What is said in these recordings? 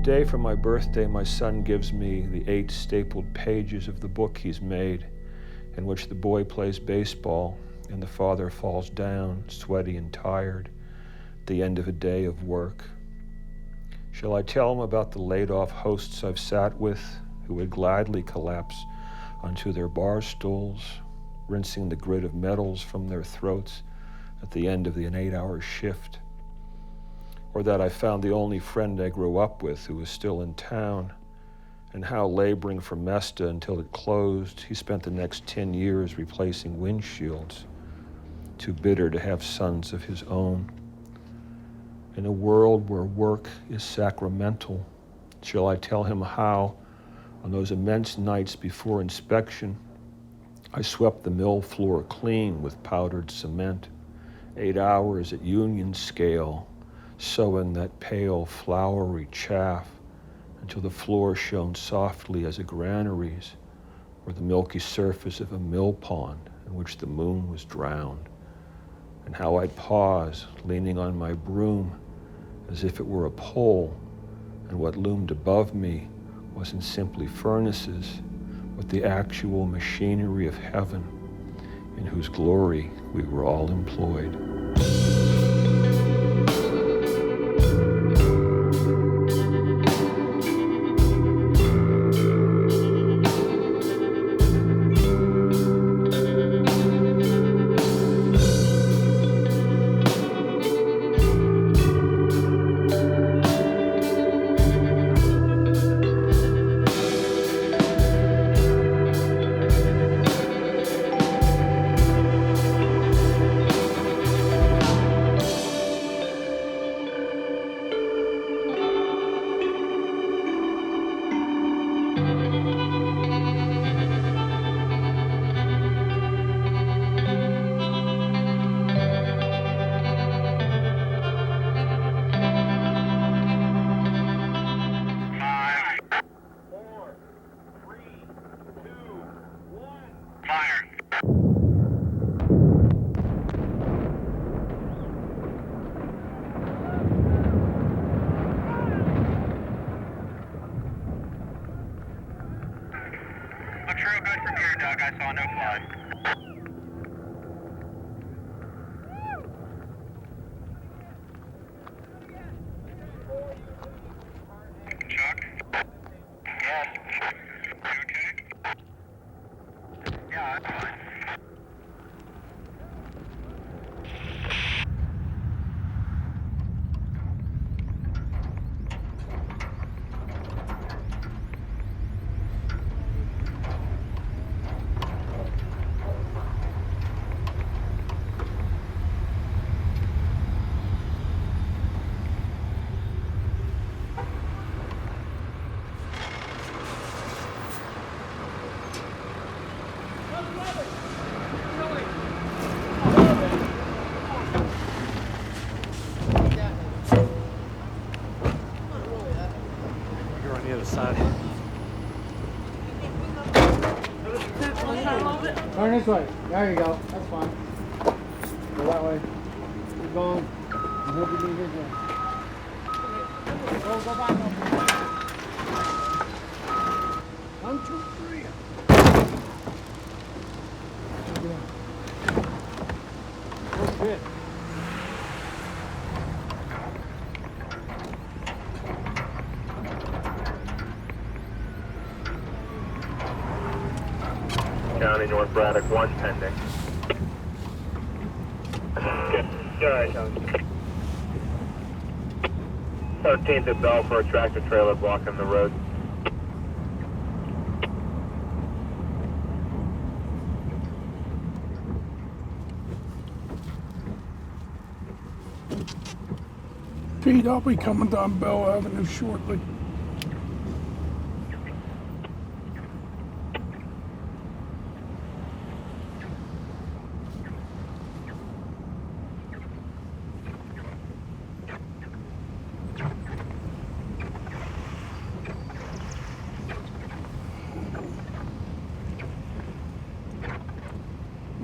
day for my birthday, my son gives me the 8 stapled pages of the book he's made, in which the boy plays baseball and the father falls down, sweaty and tired, at the end of a day of work. Shall I tell him about the laid-off hosts I've sat with who would gladly collapse onto their bar stools, rinsing the grit of metals from their throats at the end of an 8-hour shift? Or that I found the only friend I grew up with who was still in town, and how, laboring for Mesta until it closed, he spent the next 10 years replacing windshields, too bitter to have sons of his own. In a world where work is sacramental, shall I tell him how, on those immense nights before inspection, I swept the mill floor clean with powdered cement, 8 hours at union scale, sowing that pale, floury chaff until the floor shone softly as a granary's or the milky surface of a mill pond in which the moon was drowned, and how I'd pause, leaning on my broom as if it were a pole, and what loomed above me wasn't simply furnaces, but the actual machinery of heaven in whose glory we were all employed. Turn this way. There you go. That's fine. Go that way. Keep going. I hope you do his way. Go back up. 1, 2, 3. Oh, shit. County, North Braddock, 1 pending. Good night, County. 13th at Bell for a tractor trailer blocking the road. Pete, I'll be coming down Bell Avenue shortly.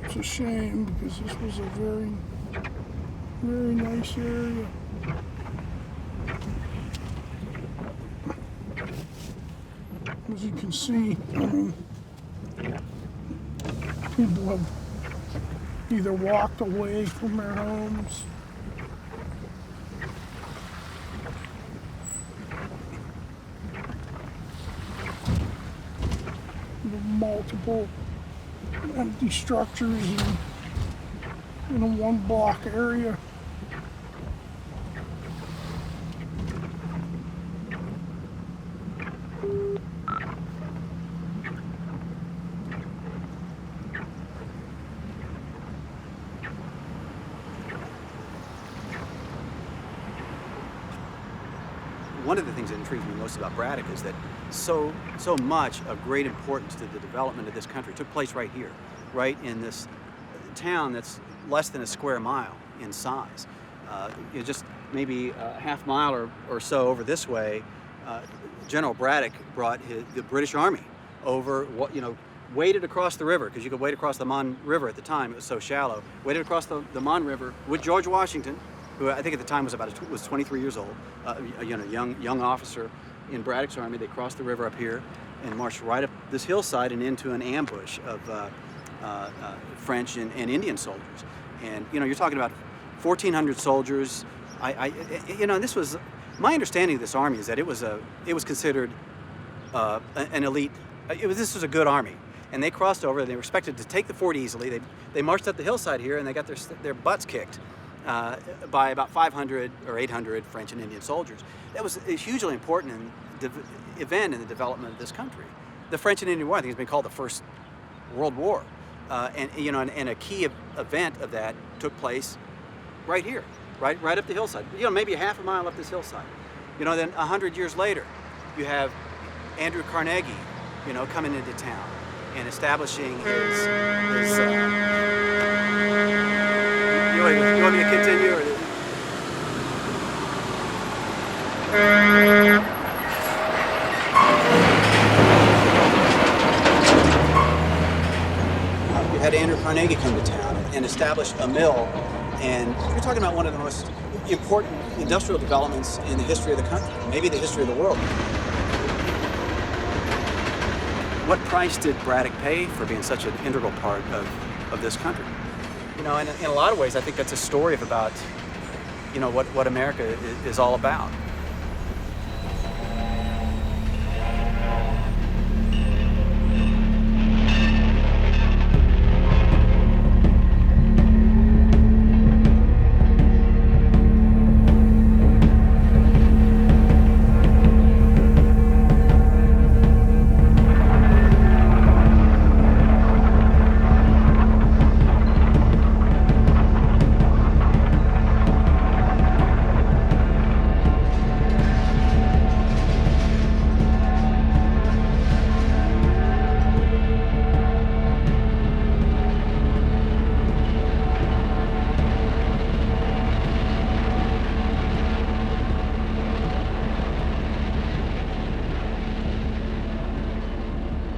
It's a shame because this was a very, very nice area. As you can see, I mean, people have either walked away from their homes, multiple empty structures in a one block area. One of the things that intrigues me most about Braddock is that so much of great importance to the development of this country took place right here, right in this town that's less than a square mile in size. Just maybe a half mile or so over this way, General Braddock brought the British Army over, waded across the river, because you could wade across the Mon River at the time, it was so shallow, waded across the Mon River with George Washington, who I think at the time was was 23 years old, a young officer in Braddock's army. They crossed the river up here and marched right up this hillside and into an ambush of French and Indian soldiers. And you're talking about 1,400 soldiers. This was my understanding of this army is that it was considered an elite. This was a good army, and they crossed over. And they were expected to take the fort easily. They marched up the hillside here, and they got their butts kicked by about 500 or 800 French and Indian soldiers. That was a hugely important event in the development of this country. The French and Indian War, I think, has been called the First World War, and a key event of that took place right here, right up the hillside. Maybe a half a mile up this hillside. Then 100 years later, you have Andrew Carnegie, coming into town and establishing his you want me to continue? Or? You had Andrew Carnegie come to town and establish a mill, and you're talking about one of the most important industrial developments in the history of the country, maybe the history of the world. What price did Braddock pay for being such an integral part of this country? In a lot of ways, I think that's a story about, what America is all about.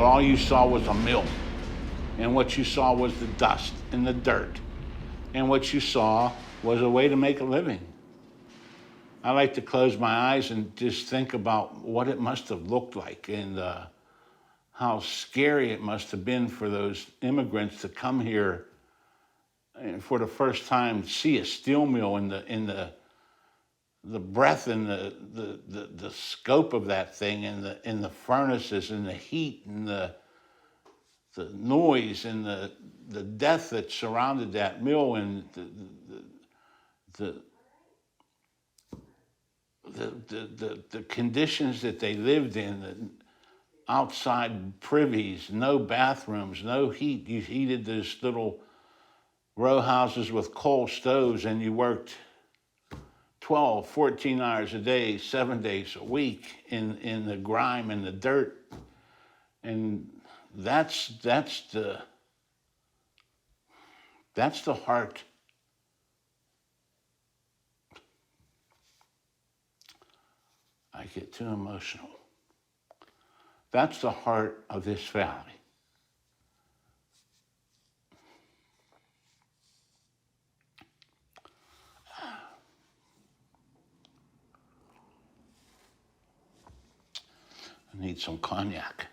All you saw was a mill, and what you saw was the dust and the dirt, and what you saw was a way to make a living. I like to close my eyes and just think about what it must have looked like and how scary it must have been for those immigrants to come here and for the first time see a steel mill in the breath and the scope of that thing and the furnaces and the heat and the noise and the death that surrounded that mill and the conditions that they lived in, the outside privies, no bathrooms, no heat. You heated those little row houses with coal stoves, and you worked 12, 14 hours a day, 7 days a week in the grime and the dirt. And that's the heart. I get too emotional. That's the heart of this valley. I need some cognac.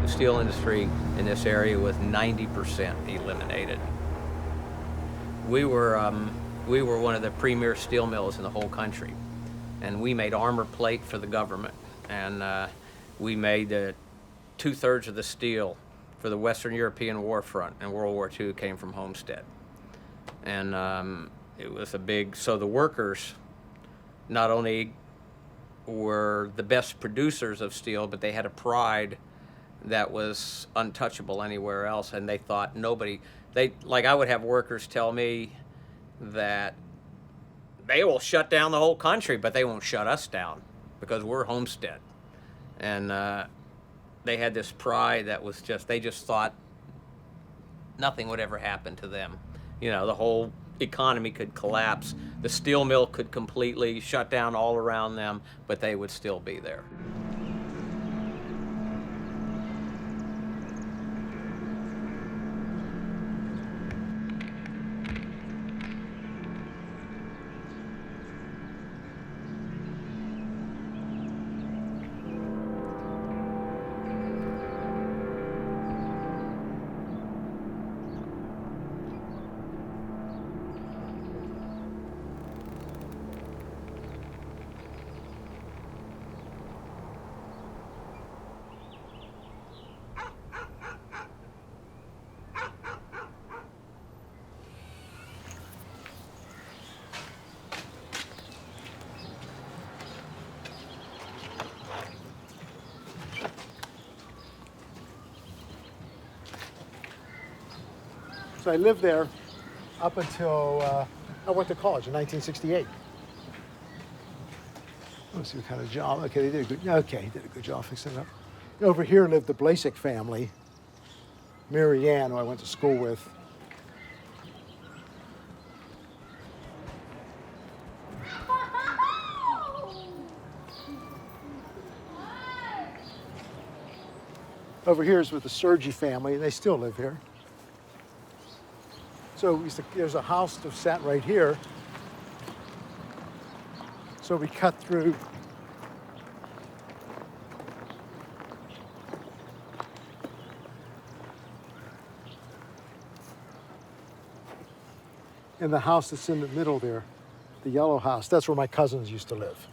The steel industry in this area was 90% eliminated. We were one of the premier steel mills in the whole country, and we made armor plate for the government, and we made 2/3 of the steel for the Western European war front, and World War II came from Homestead. And it was a big, so the workers not only were the best producers of steel, but they had a pride that was untouchable anywhere else, and they thought like I would have workers tell me that they will shut down the whole country, but they won't shut us down because we're Homestead. And they had this pride that was they just thought nothing would ever happen to them. You know, the whole economy could collapse, the steel mill could completely shut down all around them, but they would still be there. So I lived there up until I went to college in 1968. Let's see what kind of job. Okay, they did he did a good job fixing it up. Over here lived the Bladesick family, Mary Ann, who I went to school with. Over here is with the Sergi family, and they still live here. So there's a house that sat right here. So we cut through. And the house that's in the middle there, the yellow house, that's where my cousins used to live.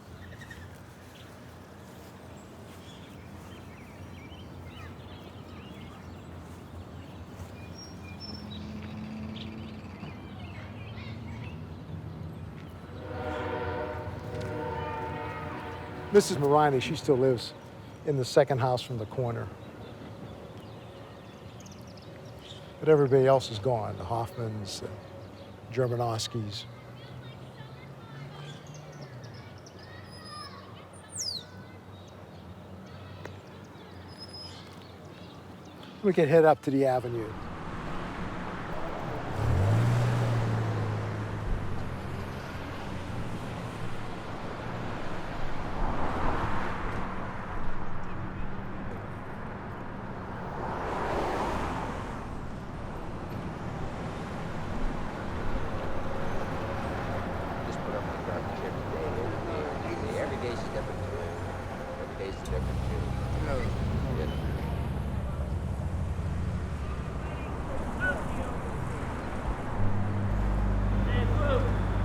Mrs. Marini, she still lives in the second house from the corner. But everybody else is gone, the Hoffmans, the Germanowskis. We can head up to the avenue.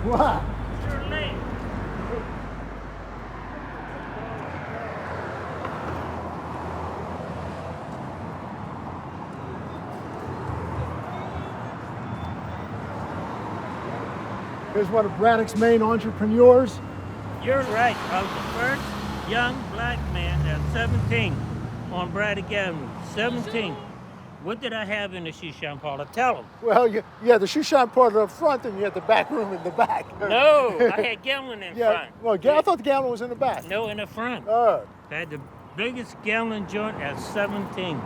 What? You're late. Here's one of Braddock's main entrepreneurs. You're right. I was the first young black man at 17 on Braddock Avenue. 17. What did I have in the shoe shine parlor? Tell them. Well, you had the shoe shine parlor up front, and you had the back room in the back. No, I had gallon in front. Well, I thought the gallon was in the back. No, in the front. Oh. I had the biggest gallon joint at 17.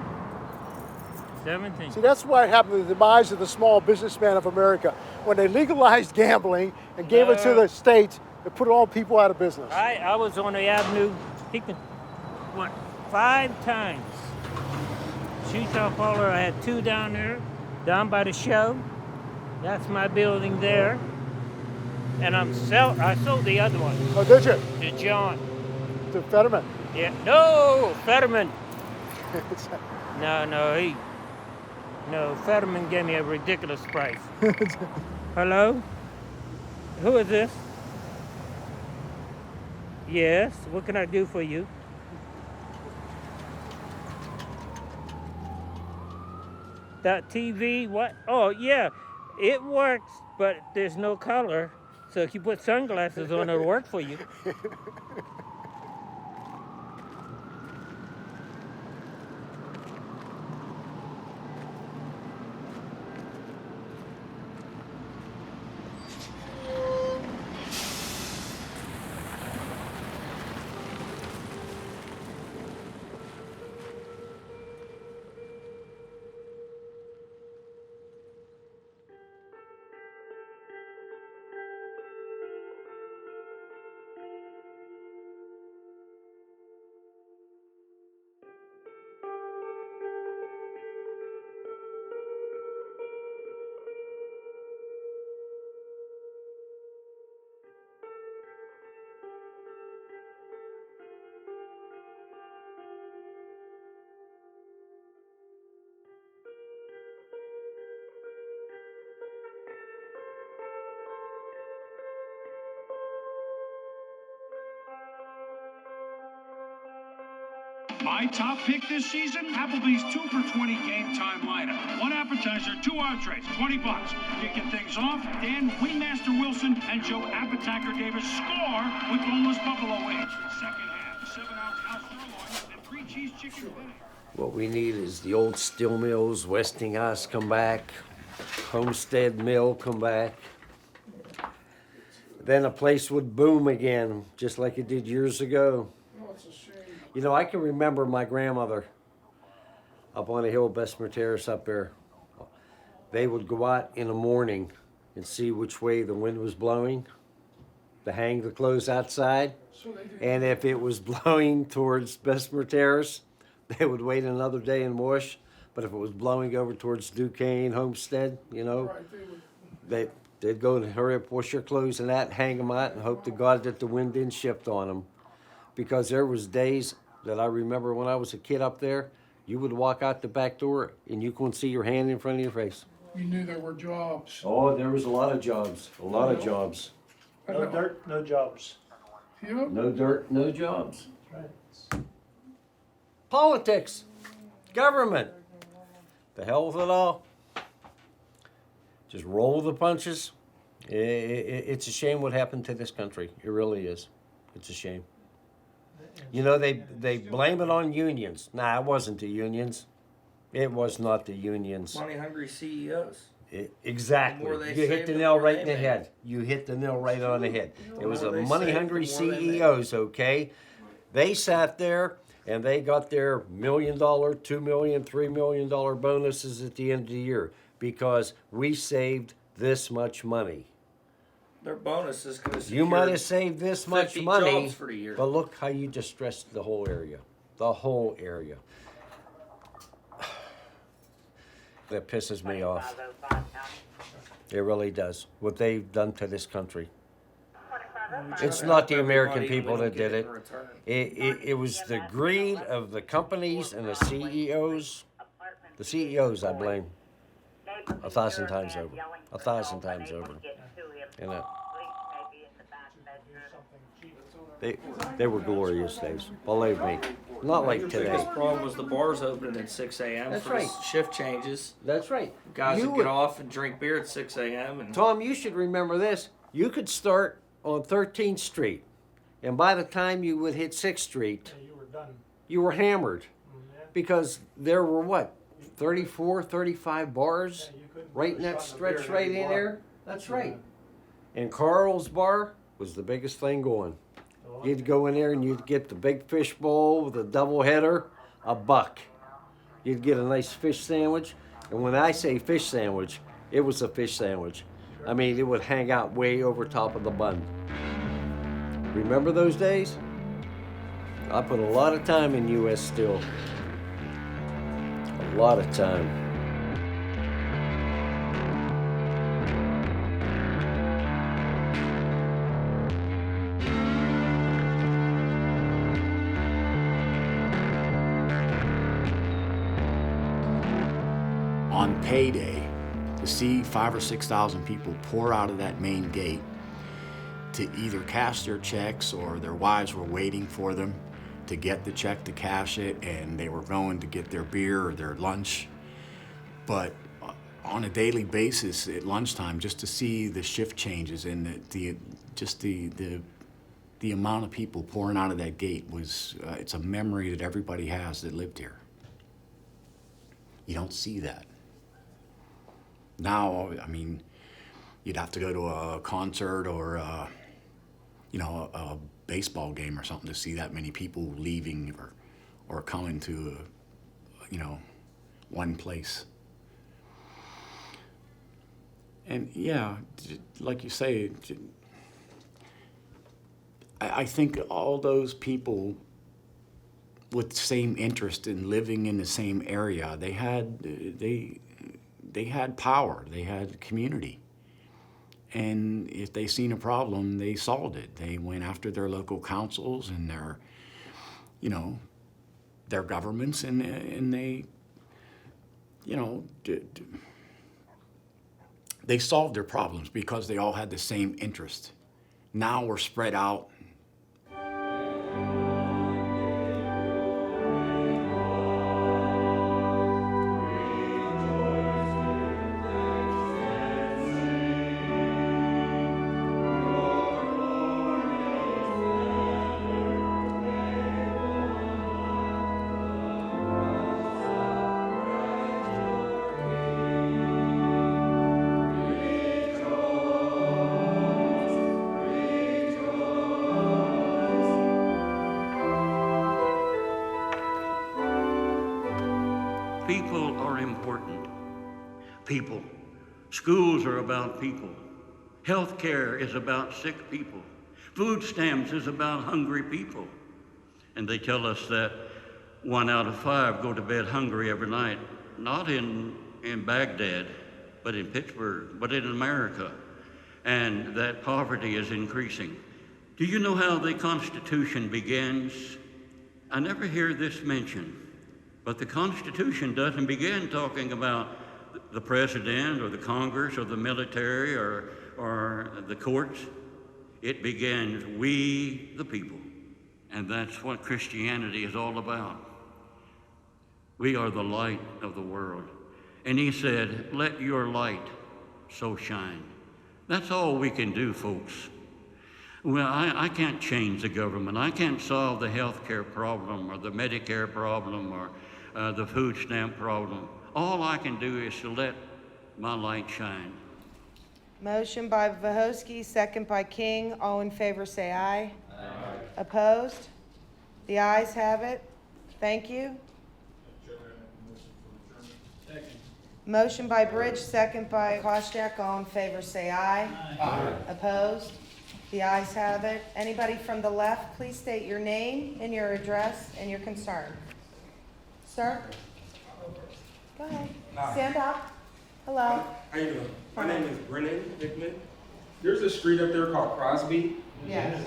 17. See, that's what happened to the demise of the small businessman of America. When they legalized gambling and gave it to the states, they put all people out of business. I was on the avenue, 5 times. Shoe shop parlor, I had 2 down there, down by the show. That's my building there. And I sold the other one. Oh, did you? To John. To Fetterman. Yeah. No, Fetterman. No, Fetterman gave me a ridiculous price. Hello? Who is this? Yes, what can I do for you? That TV, what? Oh, yeah, it works, but there's no color. So if you put sunglasses on, it'll work for you. My top pick this season, Applebee's 2 for $20 game time lineup. 1 appetizer, 2 entrees, $20. Kicking things off, Dan Wingmaster Wilson and Joe Appetizer Davis score with boneless buffalo wings. Second half, 7-ounce house sirloin and 3 cheese chicken fillet. What we need is the old steel mills, Westinghouse come back, Homestead mill come back. Then a place would boom again, just like it did years ago. You know, I can remember my grandmother up on the hill, Bessemer Terrace up there. They would go out in the morning and see which way the wind was blowing to hang the clothes outside. And if it was blowing towards Bessemer Terrace, they would wait another day and wash. But if it was blowing over towards Duquesne, Homestead, you know, they'd go and hurry up, wash their clothes and that, hang them out and hope to God that the wind didn't shift on them. Because there was days that I remember when I was a kid up there, you would walk out the back door and you couldn't see your hand in front of your face. You knew there were jobs. Oh, there was a lot of jobs, No dirt, no jobs. Yep. No dirt, no jobs. Politics, government, the hell with it all. Just roll the punches. It's a shame what happened to this country. It really is. It's a shame. You know, they blame it on unions. Nah, it wasn't the unions. It was not the unions. Money-hungry CEOs. Exactly. You hit the nail right in the head. You hit the nail right on the head. It was the money-hungry CEOs, okay? They sat there and they got their $1 million, $2 million, $3 million bonuses at the end of the year because we saved this much money. Their bonus is going to You might have saved this much money, for the year. but look how you just stressed the whole area. The whole area. That pisses me off. It really does. What they've done to this country. It's not the American people that did it. It was the greed of the companies and the CEOs. The CEOs, I blame. 1,000 times over. 1,000 times over. You know, they were glorious days. Believe me. Not like today. The biggest problem was the bars opening at 6 a.m. That's for right. shift changes. That's right. Guys You would would- get off and drink beer at 6 a.m. and Tom, you should remember this. You could start on 13th Street, and by the time you would hit 6th Street, You were done. you were hammered. Because there were what, 34, 35 bars right in that stretch right in there? That's right. And Carl's Bar was the biggest thing going. You'd go in there and you'd get the big fish bowl with a double header, $1. You'd get a nice fish sandwich. And when I say fish sandwich, it was a fish sandwich. I mean, it would hang out way over top of the bun. Remember those days? I put a lot of time in U.S. Steel. A lot of time. On payday, to see 5,000 or 6,000 people pour out of that main gate to either cash their checks, or their wives were waiting for them to get the check to cash it, and they were going to get their beer or their lunch. But on a daily basis at lunchtime, just to see the shift changes and the amount of people pouring out of that gate was, it's a memory that everybody has that lived here. You don't see that. Now, I mean, you'd have to go to a concert or a baseball game or something to see that many people leaving or coming to, one place. And yeah, like you say, I think all those people with the same interest in living in the same area, they had power, they had community. And if they seen a problem, they solved it. They went after their local councils and their governments, and they, they solved their problems because they all had the same interest. Now we're spread out. People are important. People. Schools are about people. Healthcare is about sick people. Food stamps is about hungry people. And they tell us that 1 out of 5 go to bed hungry every night, not in Baghdad, but in Pittsburgh, but in America, and that poverty is increasing. Do you know how the Constitution begins? I never hear this mentioned. But the Constitution doesn't begin talking about the president or the Congress or the military or the courts. It begins, we the people. And that's what Christianity is all about. We are the light of the world. And he said, let your light so shine. That's all we can do, folks. Well, I can't change the government. I can't solve the health care problem or the Medicare problem or the food stamp problem. All I can do is to let my light shine. Motion by Vahosky, second by King. All in favor say aye. Aye. Opposed? The ayes have it. Thank you. Motion by Bridge, second by Koschak. All in favor say aye. Aye. Opposed? The ayes have it. Anybody from the left, please state your name and your address and your concern. Sir? Go ahead. Stand up. Hello. How you doing? My name is Brennan Hickman. There's a street up there called Crosby. Yes.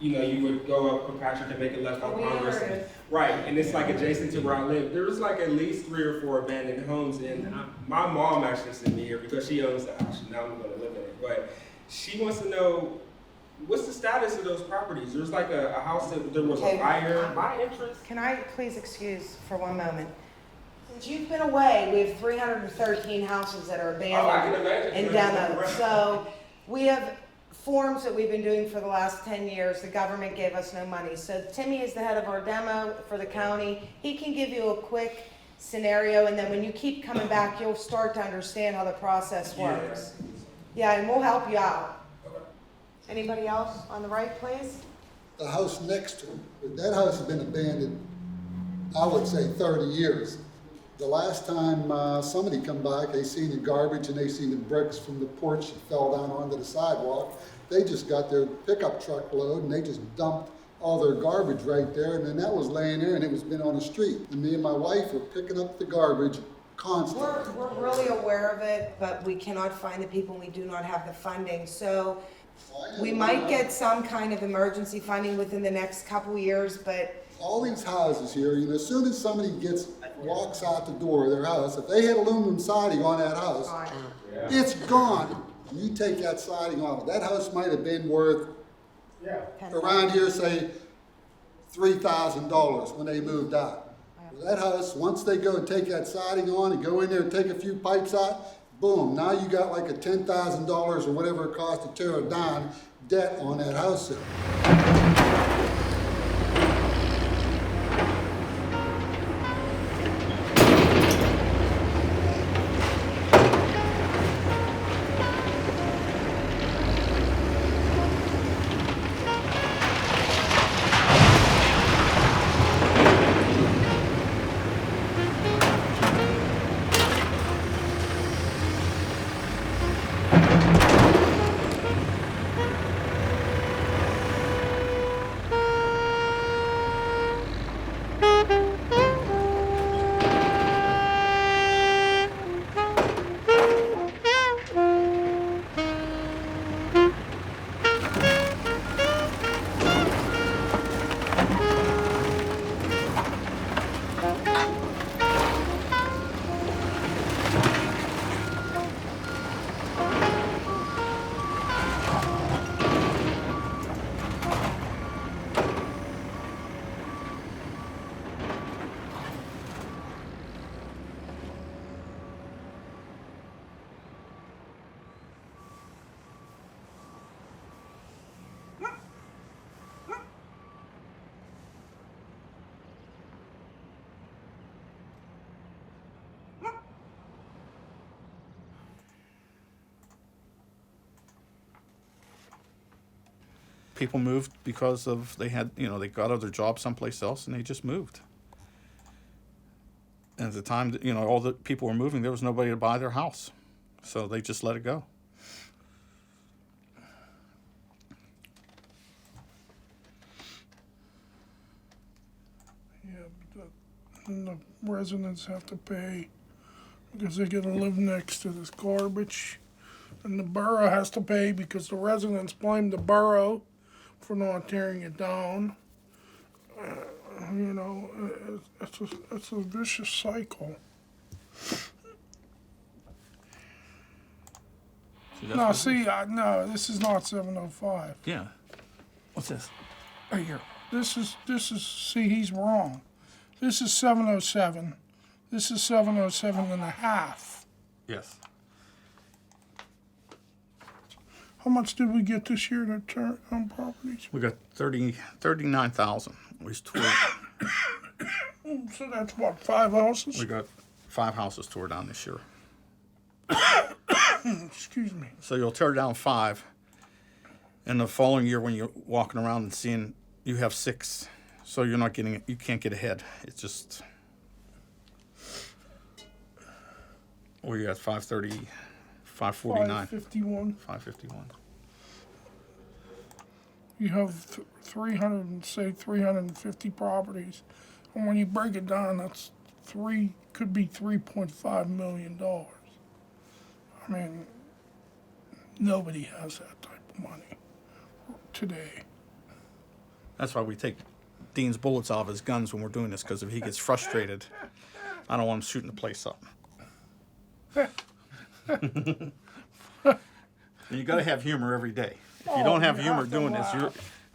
You would go up Patrick and make a left on Congress. Right, and it's like adjacent to where I live. There's like at least 3 or 4 abandoned homes, and my mom actually sent me here because she owns the house. Now I'm going to live in it. But she wants to know, what's the status of those properties? There's like a house that there was a fire. My interest. Can I please excuse for one moment? Since you've been away, we have 313 houses that are abandoned and demoed. So we have forms that we've been doing for the last 10 years, the government gave us no money. So Timmy is the head of our demo for the county. He can give you a quick scenario, and then when you keep coming back, you'll start to understand how the process works. Yeah, and we'll help you out. Anybody else on the right, please? The house next to it, that house has been abandoned, I would say 30 years. The last time somebody come by, they seen the garbage and they seen the bricks from the porch that fell down onto the sidewalk. They just got their pickup truck load and they just dumped all their garbage right there, and then that was laying there and it was been on the street. And me and my wife were picking up the garbage constantly. We're really aware of it, but we cannot find the people, we do not have the funding. So we might get some kind of emergency funding within the next couple years, but all these houses here, you know, as soon as somebody walks out the door of their house, if they had aluminum siding on that house, it's gone. You take that siding off. That house might have been worth, around here, say, $3,000 when they moved out. That house, once they go and take that siding on and go in there and take a few pipes out, boom, now you got like a $10,000 or whatever it cost to tear it down, debt on that house there. People moved because of they got other jobs someplace else and they just moved. And at the time, all the people were moving, there was nobody to buy their house, so they just let it go. Yeah, and the residents have to pay because they gotta live next to this garbage. And the borough has to pay because the residents blame the borough for not tearing it down. It's a vicious cycle. No, this is not 705. Yeah. What's this? Right here. This is, see, he's wrong. This is 707. This is 707 and a half. Yes. How much did we get this year to turn on properties? We got 39,000. We tore. So that's what, 5 houses? We got 5 houses tore down this year. Excuse me. So you'll tear down 5, and the following year when you're walking around and seeing you have 6, so you're not getting it. You can't get ahead. It's just. Or you got 530. 549. 551. You have 350 properties, and when you break it down, that's could be $3.5 million. I mean, nobody has that type of money today. That's why we take Dean's bullets out of his guns when we're doing this, because if he gets frustrated, I don't want him shooting the place up. You got to have humor every day. If you don't have humor doing this,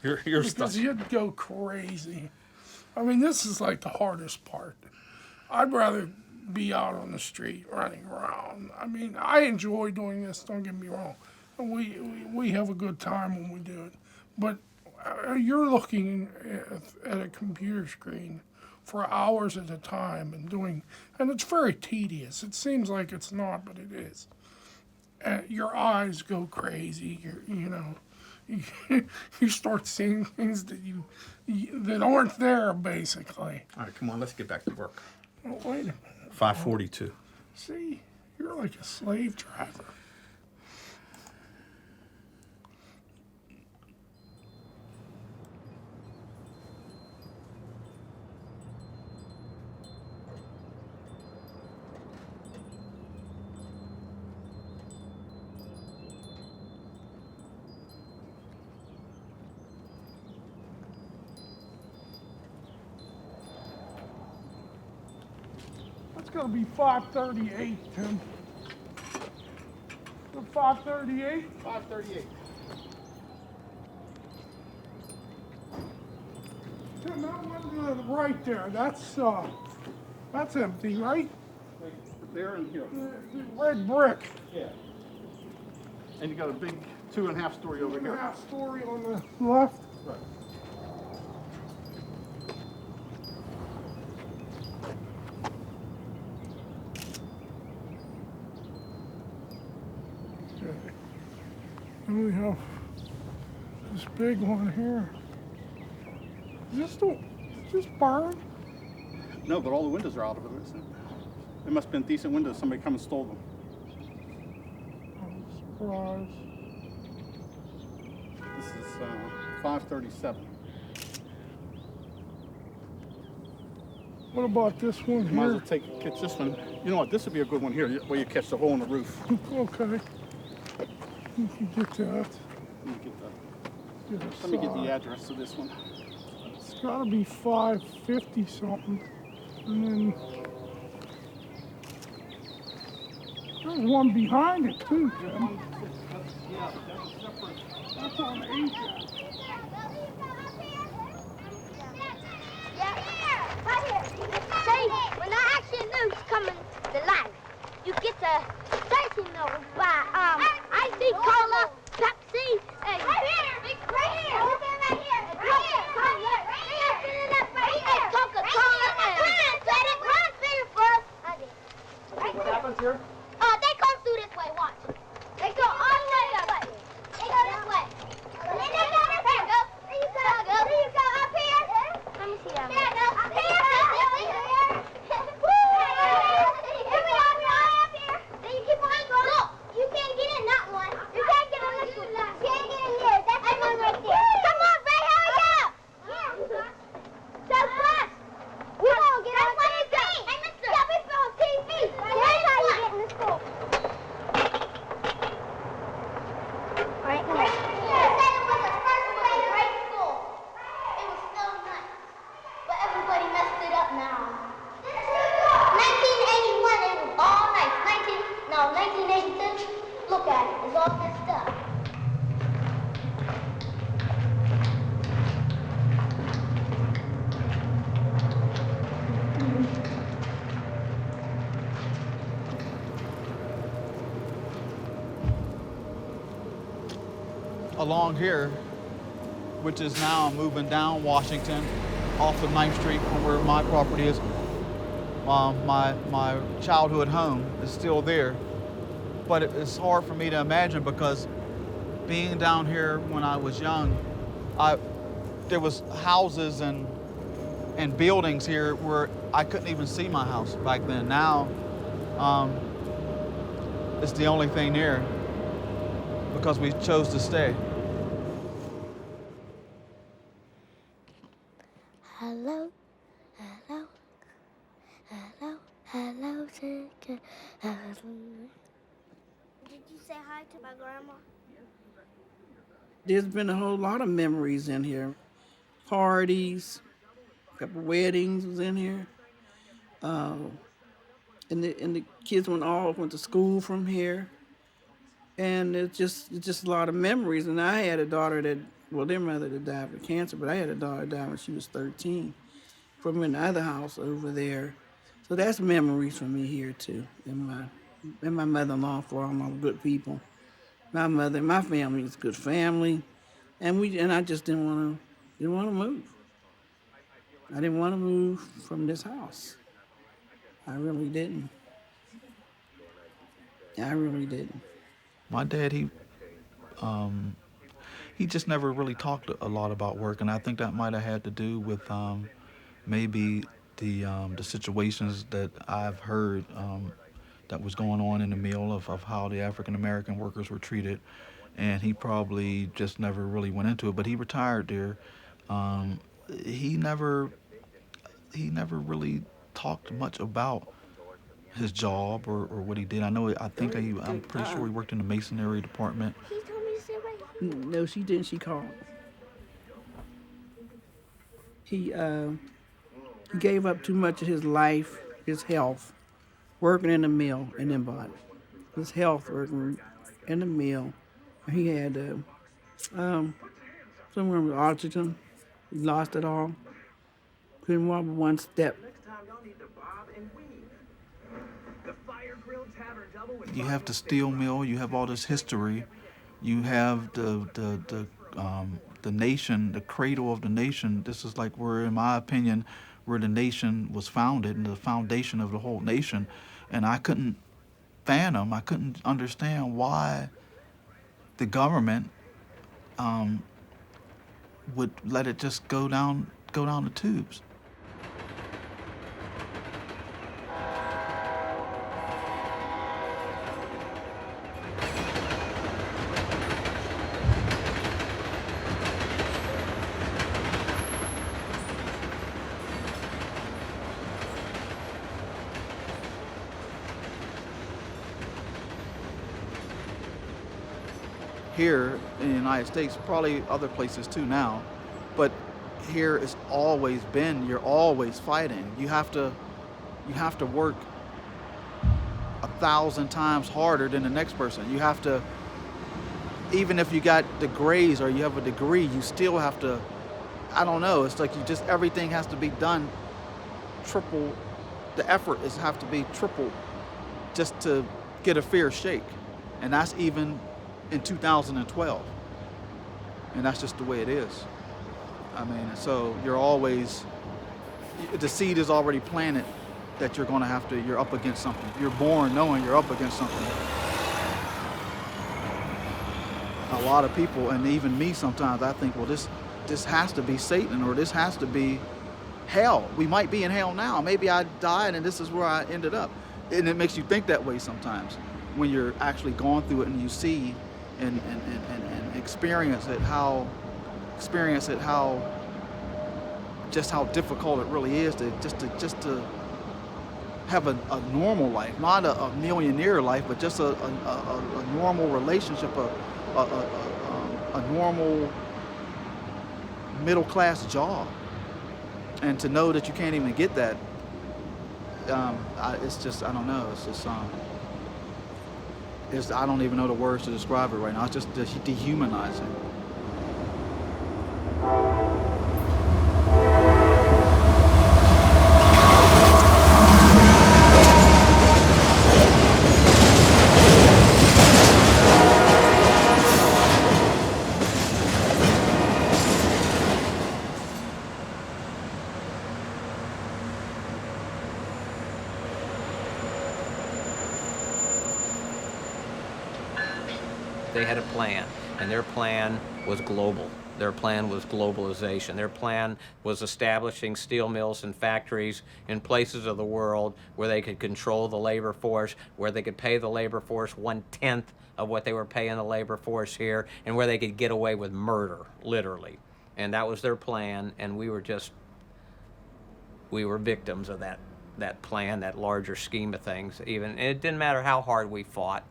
you're stuck. Because you'd go crazy. I mean, this is like the hardest part. I'd rather be out on the street running around. I mean, I enjoy doing this, don't get me wrong. we have a good time when we do it. But you're looking at a computer screen for hours at a time and it's very tedious. It seems like it's not, but it is. Your eyes go crazy. You start seeing things that aren't there, basically. All right, come on, let's get back to work. Oh, wait a minute. 5:42. See, you're like a slave driver. It's gonna be 5:38, Tim. The 5:38? 5:38. Tim, that one to the right there, that's empty, right? There and here. The red brick. Yeah. And you got a big 2.5 story over here. 2.5 story on the left. Right. And we have this big one here. Is this burned? No, but all the windows are out of it, isn't it? It must have been decent windows. Somebody come and stole them. I'm surprised. This is 5:37. What about this one You might as here? well catch this one. You know what? This would be a good one here, where you catch the hole in the roof. Okay. You can get that. Let me get the address to this one. It's gotta be 550 something. And then there's one behind it too, Tim. That's on 8. Right here. See, when the action news coming to life, you get the station notes by icy cola, Pepsi, and right here. Right here. Right here. And Coca-Cola and What happens here? they come through this way. Watch. They go all the way up. They go this way. And then they go this way. There you go. There you go. Up here. Let me see that. There you go. Up here. Here we are. We're all up here. Then you keep on going. Look, you can't get in that one. You can't get in this one. You can't get in there. That's the one right there. Come on, Ray. Hurry up. So fast. We won't get on TV. Hey, mister. Yeah, we film TV. That's how you get in the school. Right here. They said it was the first grade grade school. It was so nice. But everybody messed it up now. 1981, it was all nice. 1982, look at it. It's all messed up. Along here, which is now moving down Washington off of 9th Street from where my property is. My childhood home is still there, but it's hard for me to imagine because being down here when I was young, there was houses and buildings here where I couldn't even see my house back then. Now, it's the only thing there because we chose to stay. Hello, hello, hello, hello, chicken. Did you say hi to my grandma? There's been a whole lot of memories in here. Parties, a couple weddings was in here. And the kids went to school from here. And it's just a lot of memories. And I had a daughter their mother that died of cancer, but I had a daughter that died when she was 13 from another house over there. So that's memories for me here too. And my mother-in-law, for all my good people. My mother and my family is a good family, and I just didn't want to move. I didn't want to move from this house. I really didn't. I really didn't. My dad, he just never really talked a lot about work, and I think that might have had to do with maybe the situations that I've heard that was going on in the mill of how the African American workers were treated, and he probably just never really went into it. But he retired there. He never really talked much about his job or what he did. I'm pretty sure he worked in the masonry department. He told me to sit right here. No, she didn't. She called. He gave up too much of his life, his health, working in the mill and then bought it. His health working in the mill. He had somewhere with autism. He lost it all. Couldn't walk one step. You have the steel mill. You have all this history. You have the nation, the cradle of the nation. This is like where, in my opinion, where the nation was founded and the foundation of the whole nation. And I couldn't fathom. I couldn't understand why the government would let it just go down the tubes. Here in the United States, probably other places too now, but here it's always been, you're always fighting. You have to work 1,000 times harder than the next person. You have to, even if you got degrees or you have a degree, you still have to, I don't know, it's like everything has to be done triple, the effort have to be triple just to get a fair shake. And that's even in 2012, and that's just the way it is. I mean, so you're always, the seed is already planted that you're up against something. You're born knowing you're up against something. A lot of people, and even me sometimes, I think, well, this has to be Satan, or this has to be hell. We might be in hell now. Maybe I died and this is where I ended up. And it makes you think that way sometimes when you're actually going through it and you see and experience how difficult it really is to have a normal life, not a millionaire life, but just a normal relationship, a normal middle class job, and to know that you can't even get that. It's just, I don't know. It's just I don't even know the words to describe it right now. It's just dehumanizing. They had a plan, and their plan was global. Their plan was globalization. Their plan was establishing steel mills and factories in places of the world where they could control the labor force, where they could pay the labor force 1/10 of what they were paying the labor force here, and where they could get away with murder, literally. And that was their plan, and we were victims of that plan, that larger scheme of things. And it didn't matter how hard we fought.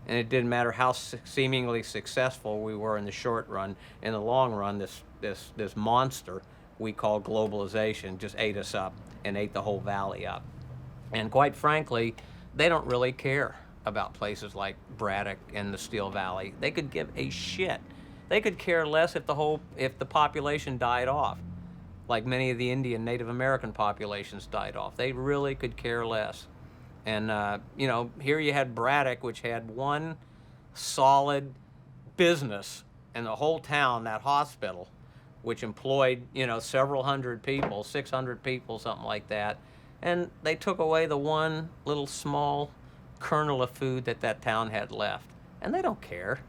And it didn't matter how seemingly successful we were in the short run. In the long run, this monster we call globalization just ate us up and ate the whole valley up. And quite frankly, they don't really care about places like Braddock and the Steel Valley. They could give a shit. They could care less if the population died off, like many of the Indian Native American populations died off. They really could care less. And, here you had Braddock, which had one solid business in the whole town, that hospital, which employed, several hundred people, 600 people, something like that. And they took away the one little small kernel of food that town had left. And they don't care.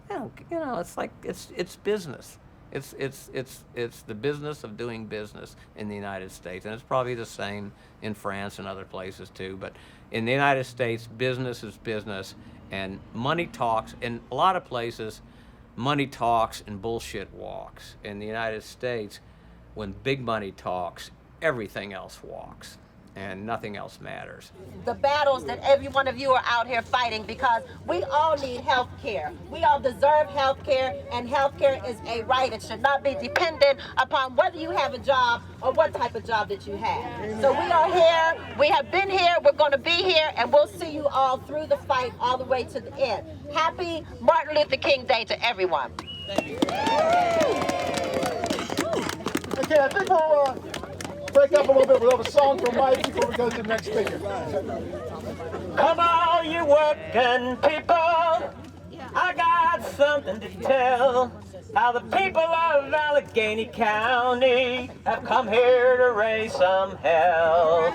They don't, it's like, it's business. It's the business of doing business in the United States. And it's probably the same in France and other places too. But in the United States, business is business, and money talks. In a lot of places, money talks and bullshit walks. In the United States, when big money talks, everything else walks, and nothing else matters. The battles that every one of you are out here fighting, because we all need health care. We all deserve health care, and health care is a right. It should not be dependent upon whether you have a job or what type of job that you have. So we are here, we have been here, we're going to be here, and we'll see you all through the fight all the way to the end. Happy Martin Luther King Day to everyone. Okay, I think we'll break up a little bit. We'll have a song from Mike before we go to the next speaker. Come on, you working people. I got something to tell. How the people of Allegheny County have come here to raise some hell.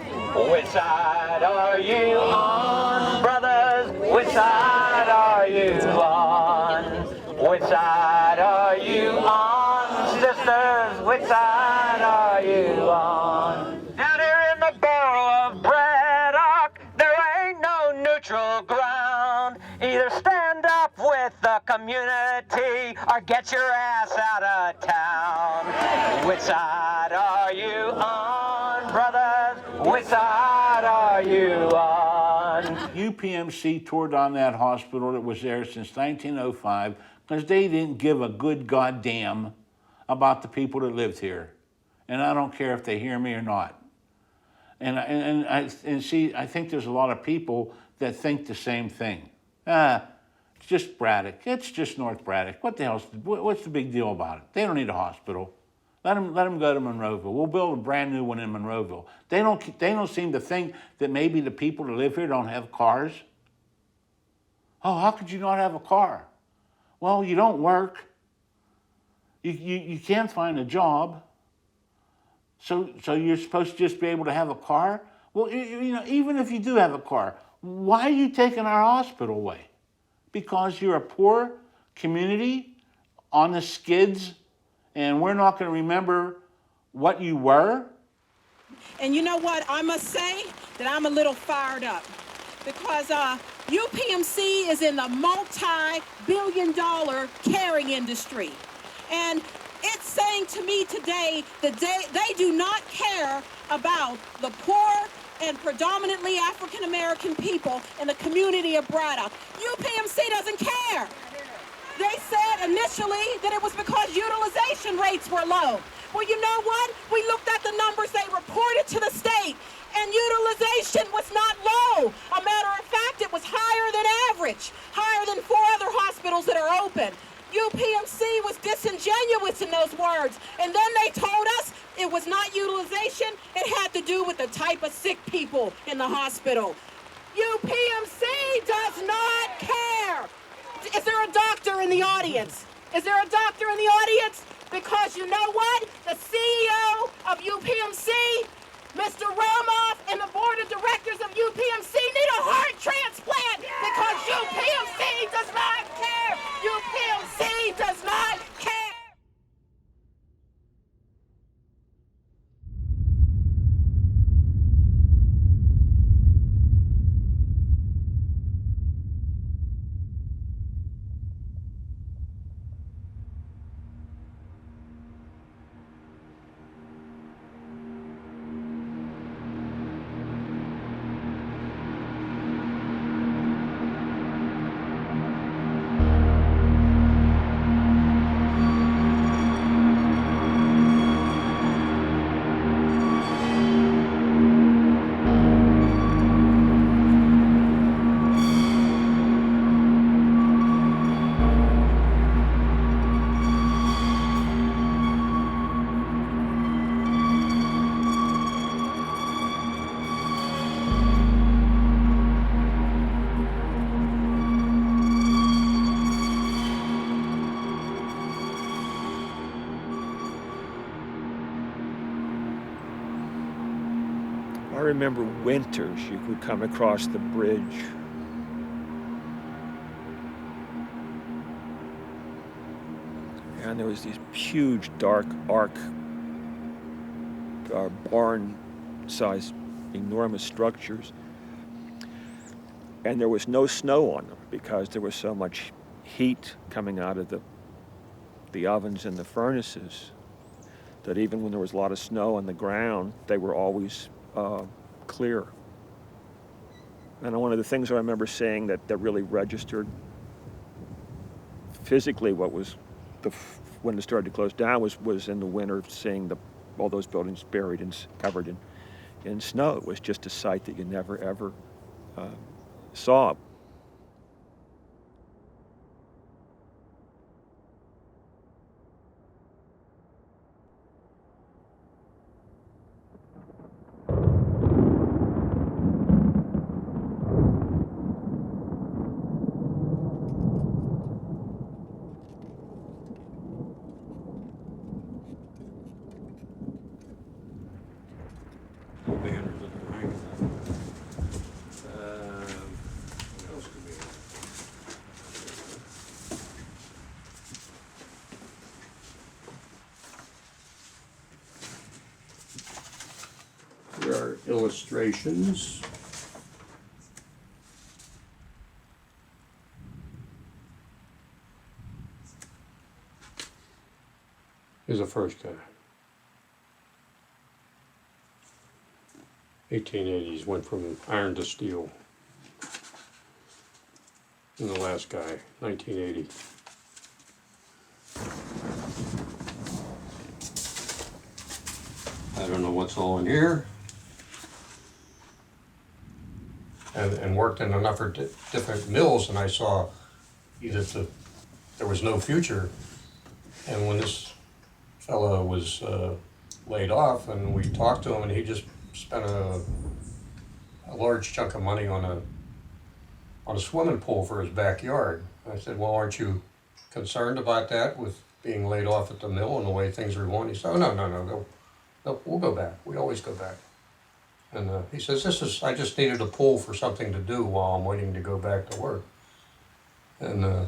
Which side are you on, brothers? Which side are you on? Which side are you on, sisters? Which side are you on? Down here in the borough of Braddock, there ain't no neutral ground. Either stand up with the community or get your ass out of town. Which side are you on, brothers? Which side are you on? UPMC tore down that hospital that was there since 1905 because they didn't give a good goddamn about the people that lived here. And I don't care if they hear me or not. And see, I think there's a lot of people that think the same thing. It's just Braddock. It's just North Braddock. What the hell's, what's the big deal about it? They don't need a hospital. Let them go to Monroeville. We'll build a brand new one in Monroeville. They don't seem to think that maybe the people that live here don't have cars. Oh, how could you not have a car? Well, you don't work. You can't find a job. So you're supposed to just be able to have a car? Well, even if you do have a car, why are you taking our hospital away? Because you're a poor community on the skids, and we're not going to remember what you were? And you know what? I must say that I'm a little fired up because UPMC is in the multi-billion-dollar caring industry. And it's saying to me today that they do not care about the poor and predominantly African-American people in the community of Braddock. UPMC doesn't care. They said initially that it was because utilization rates were low. Well, you know what? We looked at the numbers they reported to the state, and utilization was not low. A matter of fact, it was higher than average, higher than 4 other hospitals that are open. UPMC was disingenuous in those words, and then they told us it was not utilization, it had to do with the type of sick people in the hospital. UPMC does not care. Is there a doctor in the audience? Is there a doctor in the audience? Because you know what? The CEO of UPMC, Mr. Romoff, and the board of directors of UPMC need a heart transplant because UPMC does not care. UPMC does not care. I remember winters you could come across the bridge. And there was these huge dark arc barn-sized enormous structures. And there was no snow on them because there was so much heat coming out of the ovens and the furnaces that even when there was a lot of snow on the ground, they were always clear. And one of the things I remember seeing that really registered physically what was when it started to close down was in the winter seeing all those buildings buried and covered in snow. It was just a sight that you never ever saw. There are illustrations. Here's the first guy. 1880s, went from iron to steel. And the last guy, 1980. I don't know what's all in here. And worked in a number of different mills, and I saw either there was no future, and when this fellow was laid off, and we talked to him, and he just spent a large chunk of money on a swimming pool for his backyard. I said, well, aren't you concerned about that with being laid off at the mill and the way things are going? He said, oh, no, we'll go back. We always go back. And he says, I just needed a pool for something to do while I'm waiting to go back to work. And,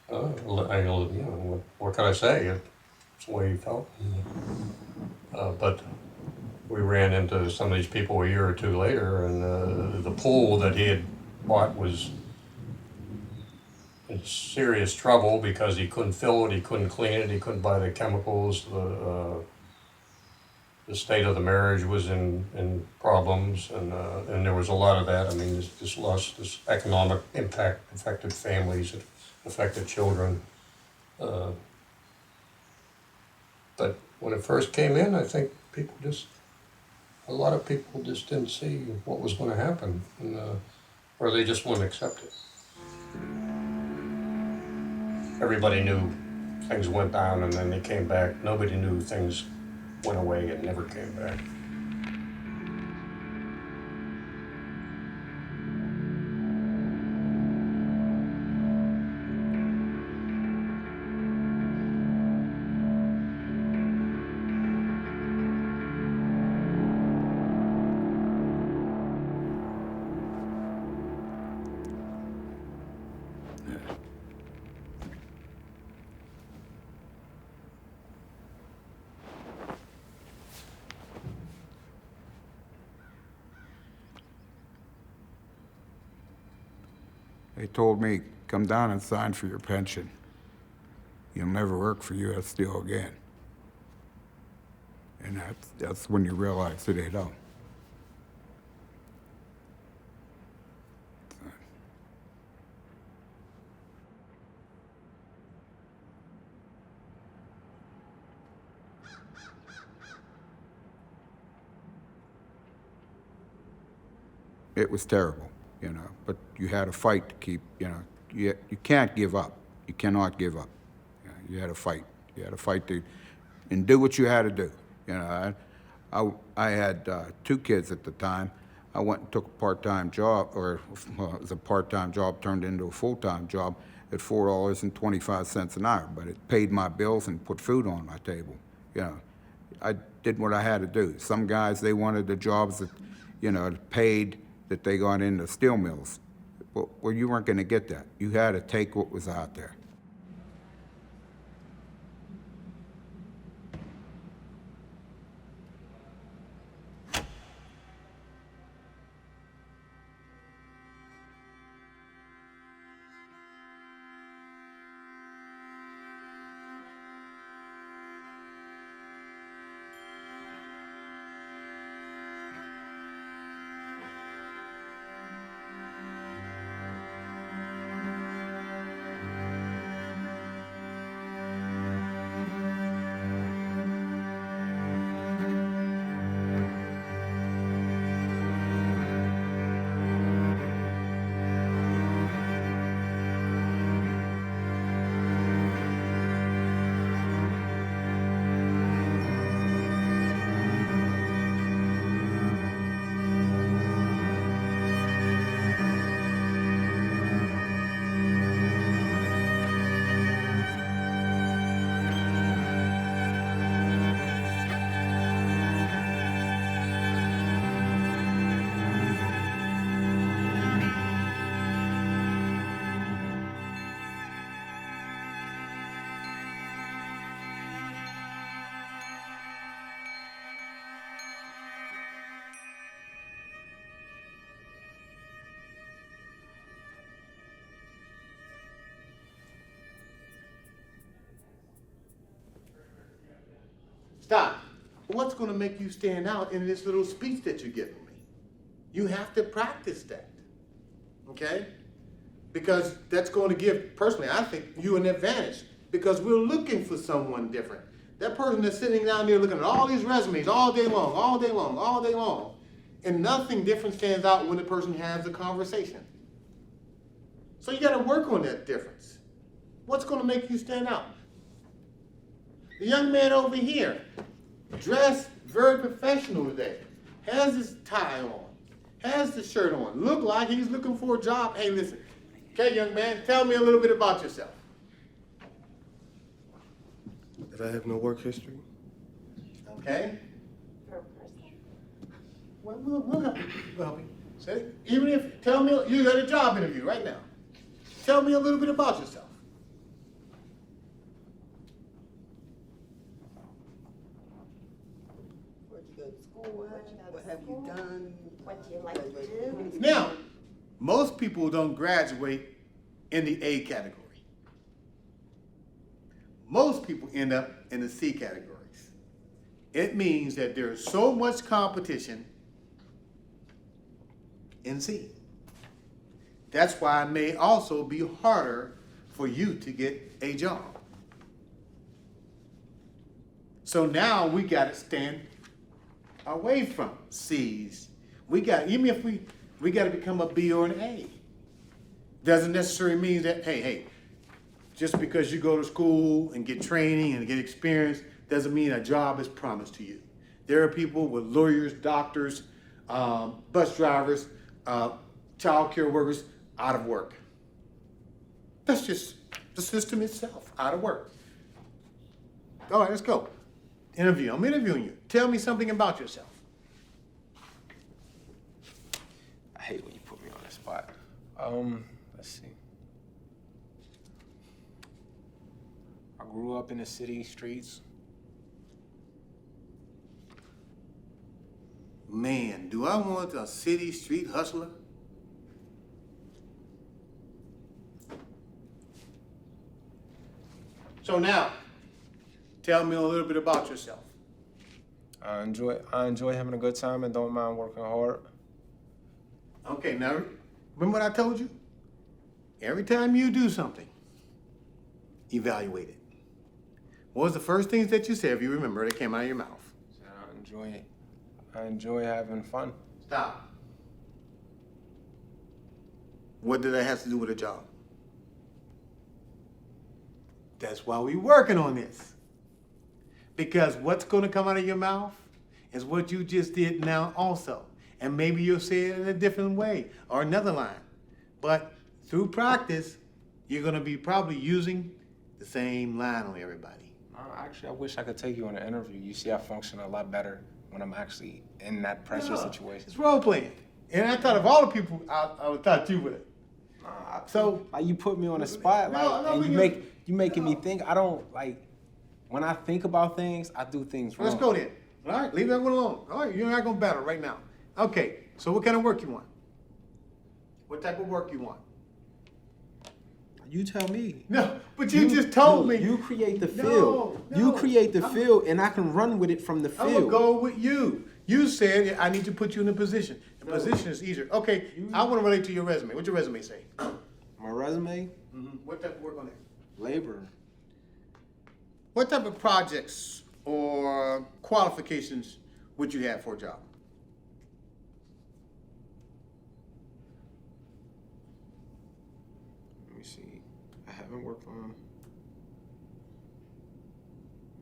what can I say? It's the way he felt. But we ran into some of these people a year or two later, and the pool that he had bought was in serious trouble because he couldn't fill it, he couldn't clean it, he couldn't buy the chemicals. The state of the marriage was in problems, and there was a lot of that. I mean, this economic impact affected families, it affected children. But when it first came in, I think a lot of people just didn't see what was going to happen, or they just wouldn't accept it. Everybody knew things went down and then they came back. Nobody knew things went away and never came back. They told me, come down and sign for your pension. You'll never work for U.S. Steel again. And that's when you realize that they don't. It was terrible, but you had a fight to keep, you can't give up. You cannot give up. You had a fight. You had a fight and do what you had to do. I had 2 kids at the time. I went and took a part-time job, it was a part-time job turned into a full-time job at $4.25 an hour, but it paid my bills and put food on my table. I did what I had to do. Some guys, they wanted the jobs that, you know, paid that they got in the steel mills. Well, you weren't gonna get that. You had to take what was out there. Stop. What's going to make you stand out in this little speech that you're giving me? You have to practice that, okay? Because that's going to give, personally, I think, you an advantage because we're looking for someone different. That person that's sitting down there looking at all these resumes all day long, all day long, all day long, and nothing different stands out when the person has a conversation. So you got to work on that difference. What's going to make you stand out? The young man over here, dressed very professional today, has his tie on, has the shirt on, look like he's looking for a job. Hey, listen, okay, young man, tell me a little bit about yourself. That I have no work history. Okay. Well, we'll help you. We'll help you. Say, even if, tell me, you got a job interview right now. Tell me a little bit about yourself. Where'd you go to school at? What have you done? What do you like to do? Now, most people don't graduate in the A category. Most people end up in the C categories. It means that there's so much competition in C. That's why it may also be harder for you to get a job. So now we got to stand away from C's. We got, even if we got to become a B or an A. Doesn't necessarily mean that, hey, just because you go to school and get training and get experience doesn't mean a job is promised to you. There are people with lawyers, doctors, bus drivers, child care workers out of work. That's just the system itself, out of work. All right, let's go. Interview. I'm interviewing you. Tell me something about yourself. I hate when you put me on the spot. Let's see. I grew up in the city streets. Man, do I want a city street hustler? So now, tell me a little bit about yourself. I enjoy having a good time and don't mind working hard. Okay, now, remember what I told you? Every time you do something, evaluate it. What was the first things that you said, if you remember, that came out of your mouth? I enjoy having fun. Stop. What did that have to do with a job? That's why we're working on this. Because what's going to come out of your mouth is what you just did now also. And maybe you'll say it in a different way or another line. But through practice, you're going to be probably using the same line on everybody. Actually, I wish I could take you on an interview. You see, I function a lot better when I'm actually in that pressure situation. It's role playing. And I thought of all the people, I would thought you would. So like you put me on the spot, and you making me think. I don't like when I think about things, I do things wrong. Let's go then. All right, leave that one alone. All right, you're not gonna battle right now. Okay, so what kind of work you want? What type of work you want? You tell me. No, but you just told me. You create the field. You create the field, and I can run with it from the field. I'm gonna go with you. You said I need to put you in a position. The position is easier. Okay, I want to relate to your resume. What's your resume say? My resume? What type of work on there? Labor. What type of projects or qualifications would you have for a job? Let me see. I haven't worked on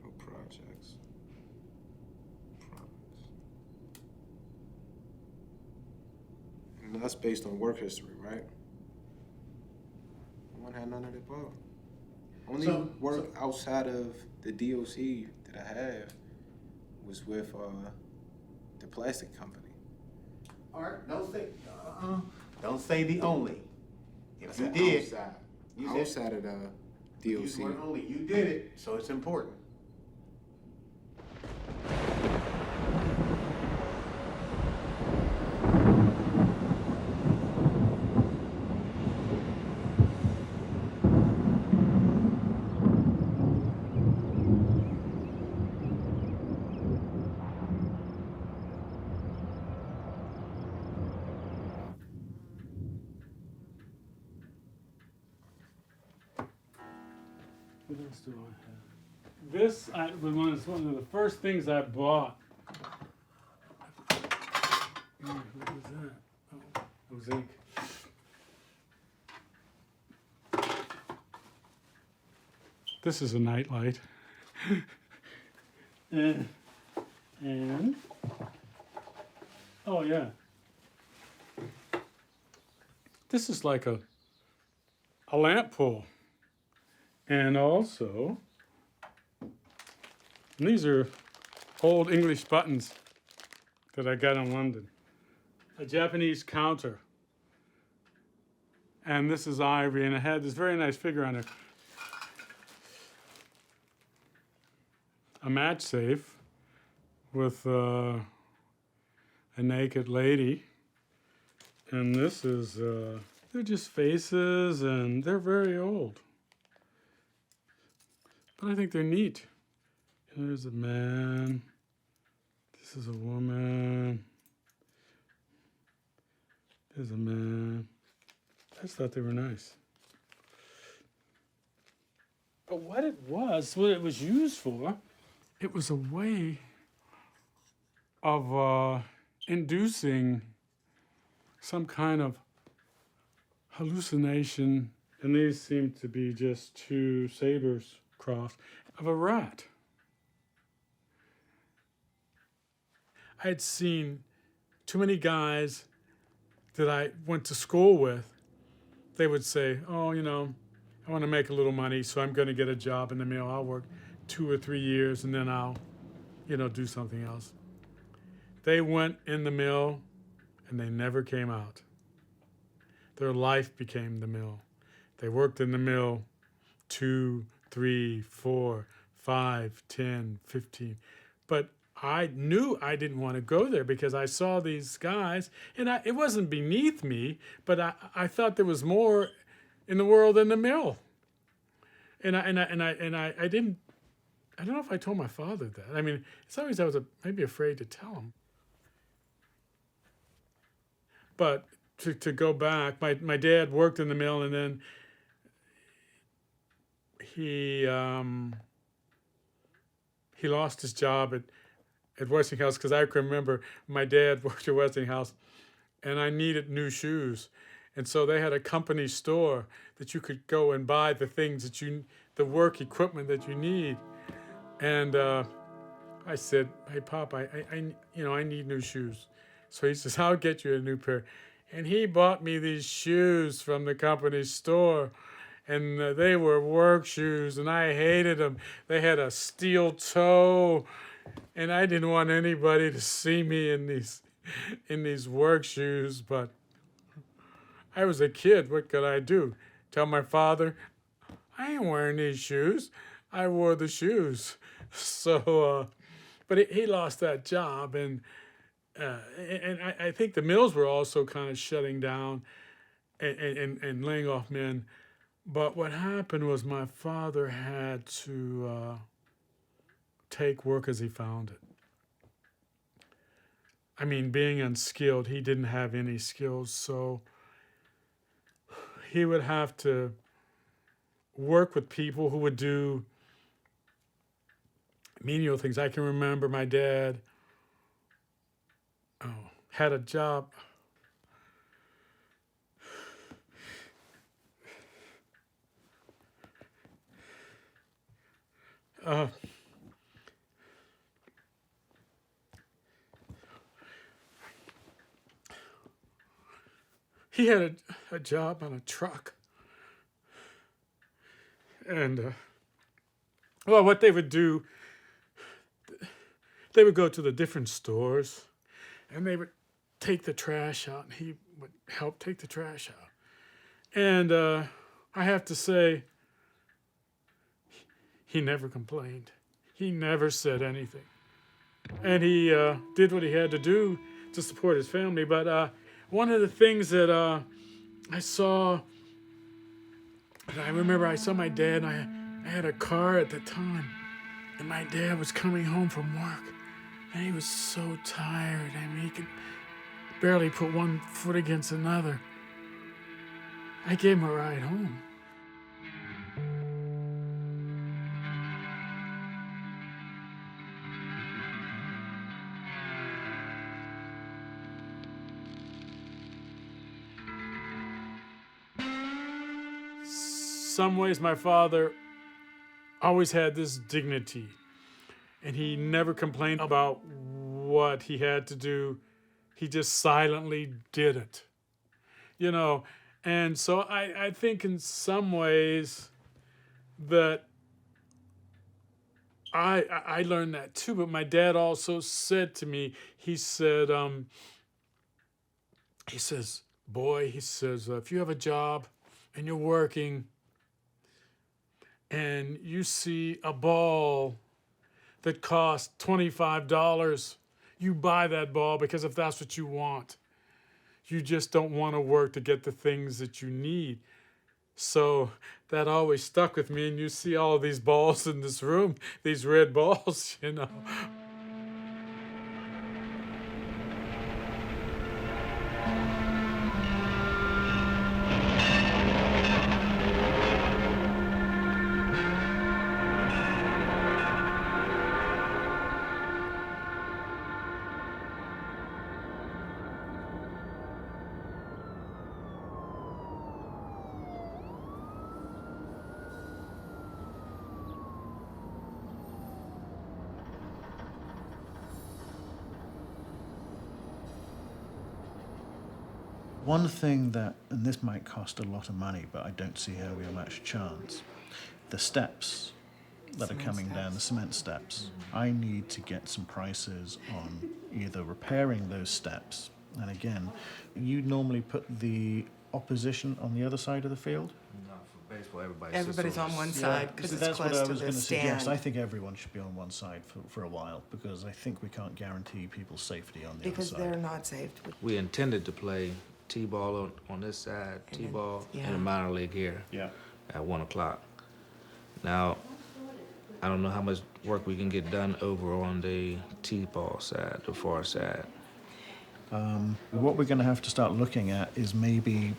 no projects. And that's based on work history, right? I wouldn't have none of the above. Only work outside of the DOC that I have was with the plastic company. All right, don't say the only. If you said did, outside of the DOC. Use the word only. You did it, so it's important. What else do I have? This was one of the first things I bought. What was that? Oh, it was ink. This is a nightlight. and oh yeah. This is like a lamp pole. And also, these are old English buttons that I got in London. A Japanese counter. And this is ivory, and it had this very nice figure on it. A match safe with a naked lady. And this is, they're just faces, and they're very old. But I think they're neat. There's a man. This is a woman. There's a man. I just thought they were nice. But what it was used for, it was a way of inducing some kind of hallucination. And these seem to be just two sabers crossed of a rat. I had seen too many guys that I went to school with. They would say, oh, you know, I want to make a little money, so I'm going to get a job in the mill. I'll work 2 or 3 years, and then I'll, you know, do something else. They went in the mill, and they never came out. Their life became the mill. They worked in the mill 2, 3, 4, 5, 10, 15. But I knew I didn't want to go there because I saw these guys, and it wasn't beneath me, but I thought there was more in the world than the mill. And I didn't. I don't know if I told my father that. I mean, it's always I was maybe afraid to tell him. But to go back, my dad worked in the mill, and then he lost his job at Westinghouse, because I can remember my dad worked at Westinghouse, and I needed new shoes. And so they had a company store that you could go and buy the things that the work equipment that you need. And I said, hey, Pop, I need new shoes. So he says, I'll get you a new pair. And he bought me these shoes from the company store. and they were work shoes, and I hated them. They had a steel toe, and I didn't want anybody to see me in these work shoes, but I was a kid. What could I do? Tell my father, I ain't wearing these shoes. I wore the shoes. So, but he lost that job, and I think the mills were also kind of shutting down and laying off men. But what happened was my father had to take work as he found it. I mean, being unskilled, he didn't have any skills, so he would have to work with people who would do menial things. I can remember my dad had a job. He had a job on a truck. And, well, what they would do, they would go to the different stores and they would take the trash out, and he would help take the trash out. And I have to say, he never complained. He never said anything. And he did what he had to do to support his family. But one of the things that I saw, I remember I saw my dad, and I had a car at the time, and my dad was coming home from work, and he was so tired. I mean, he could barely put one foot against another. I gave him a ride home. Some ways my father always had this dignity, and he never complained about what he had to do. He just silently did it, you know. And so I think in some ways that I learned that too. But my dad also said to me, he says, boy, he says, if you have a job and you're working and you see a ball that costs $25, you buy that ball, because if that's what you want, you just don't want to work to get the things that you need. So that always stuck with me, and you see all of these balls in this room, these red balls, you know. One thing that, and this might cost a lot of money, but I don't see how we have much chance, the steps that are coming down, the cement steps. I need to get some prices on either repairing those steps, and again, you normally put the opposition on the other side of the field? No, for baseball, Everybody's on one side because it's that's close what I to was the going to suggest. stand. I think everyone should be on one side for a while, because I think we can't guarantee people's safety on the Because other side. they're not safe. We intended to play T-ball on this side, T-ball, and a minor league here at 1 o'clock. Now, I don't know how much work we can get done over on the T-ball side, the far side. What we're going to have to start looking at is maybe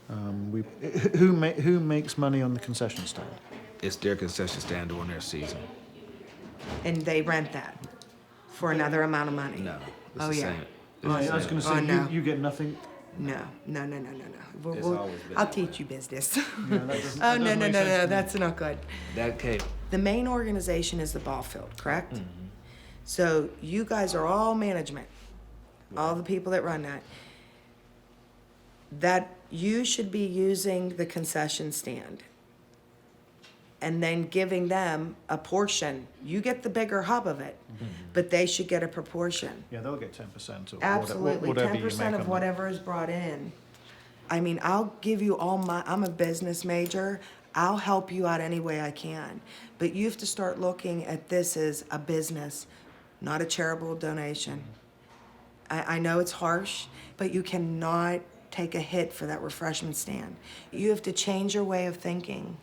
who makes money on the concession stand? It's their concession stand during their season. And they rent that for another amount of money. No, it's oh the yeah. same. I was going to say, no. you get nothing? No. It's always been I'll that teach you business. Oh, no, that's not good. That came. The main organization is the ball field, correct? Mm-hmm. So you guys are all management, all the people that run that. that you should be using the concession stand and then giving them a portion. You get the bigger hub of it, but they should get a proportion. Yeah, they'll get 10% of Absolutely, whatever you 10% make of on whatever is brought in. I mean, I'll give you all I'm a business major. I'll help you out any way I can. But you have to start looking at this as a business, not a charitable donation. I know it's harsh, but you cannot take a hit for that refreshment stand. You have to change your way of thinking.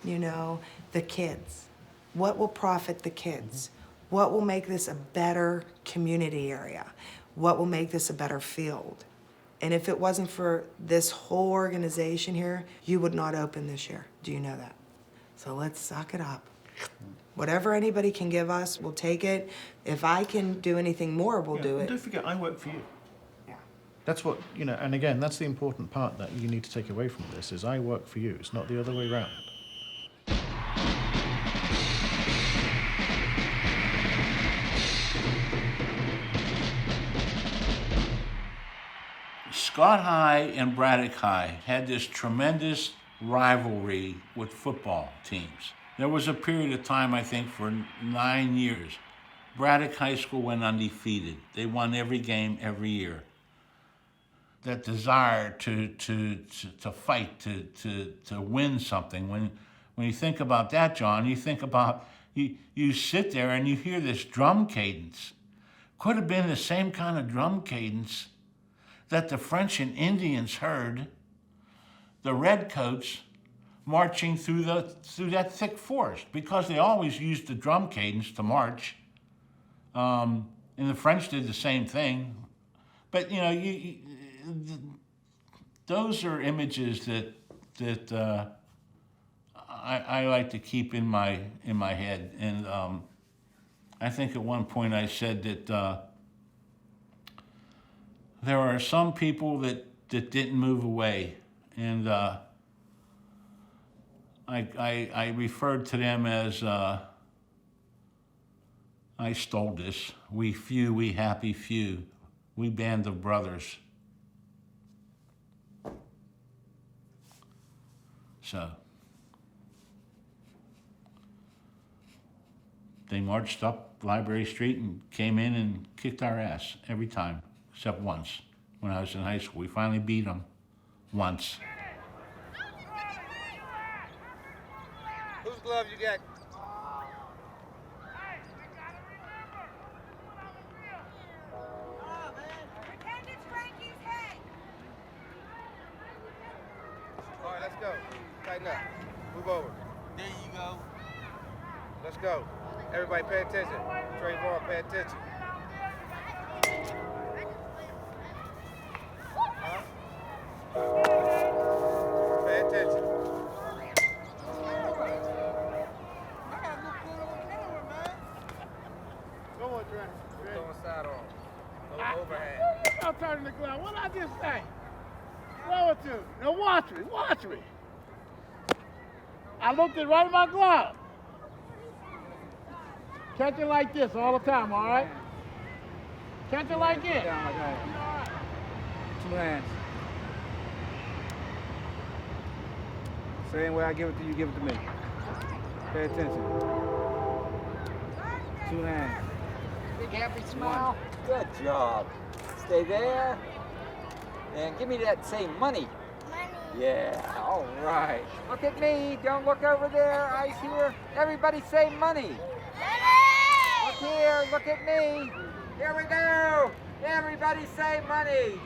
You know, the kids. What will profit the kids? What will make this a better community area? What will make this a better field? And if it wasn't for this whole organization here, you would not open this year. Do you know that? So let's suck it up. Whatever anybody can give us, we'll take it. If I can do anything more, we'll do And it. don't forget, I work for you. Yeah. That's what, you know, and again, that's the important part that you need to take away from this, is I work for you. It's not the other way around. Scott High and Braddock High had this tremendous rivalry with football teams. There was a period of time, I think, for 9 years. Braddock High School went undefeated. They won every game every year. That desire to fight, to win something. When you think about that, John, you think about, you sit there and you hear this drum cadence. Could have been the same kind of drum cadence that the French and Indians heard the redcoats marching through that thick forest, because they always used the drum cadence to march. And the French did the same thing. But you know, those are images that I like to keep in my head. And I think at one point I said that there are some people that didn't move away, and I referred to them as, I stole this, we few, we happy few, we band of brothers. So, they marched up Library Street and came in and kicked our ass every time. Except once, when I was in high school. We finally beat them once. Whose glove you got? All right, let's go. Tighten up. Move over. There you go. Let's go. Everybody pay attention. Trayvon, pay attention. Pay attention. Go on, Trent. Throwing side on. No overhand. I'm turning the glove. What did I just say? Throw it to me. Now watch me. Watch me. I looked it right in my glove. Catch it like this all the time, all right? Catch it like this. Down like that. 2 hands. Same way I give it to you, give it to me. Pay attention. 2 hands. Big happy smile. Good job. Stay there. And give me that same money. Yeah, all right. Look at me. Don't look over there. Eyes here. Everybody say money. Look here. Look at me. Here we go. Everybody say money.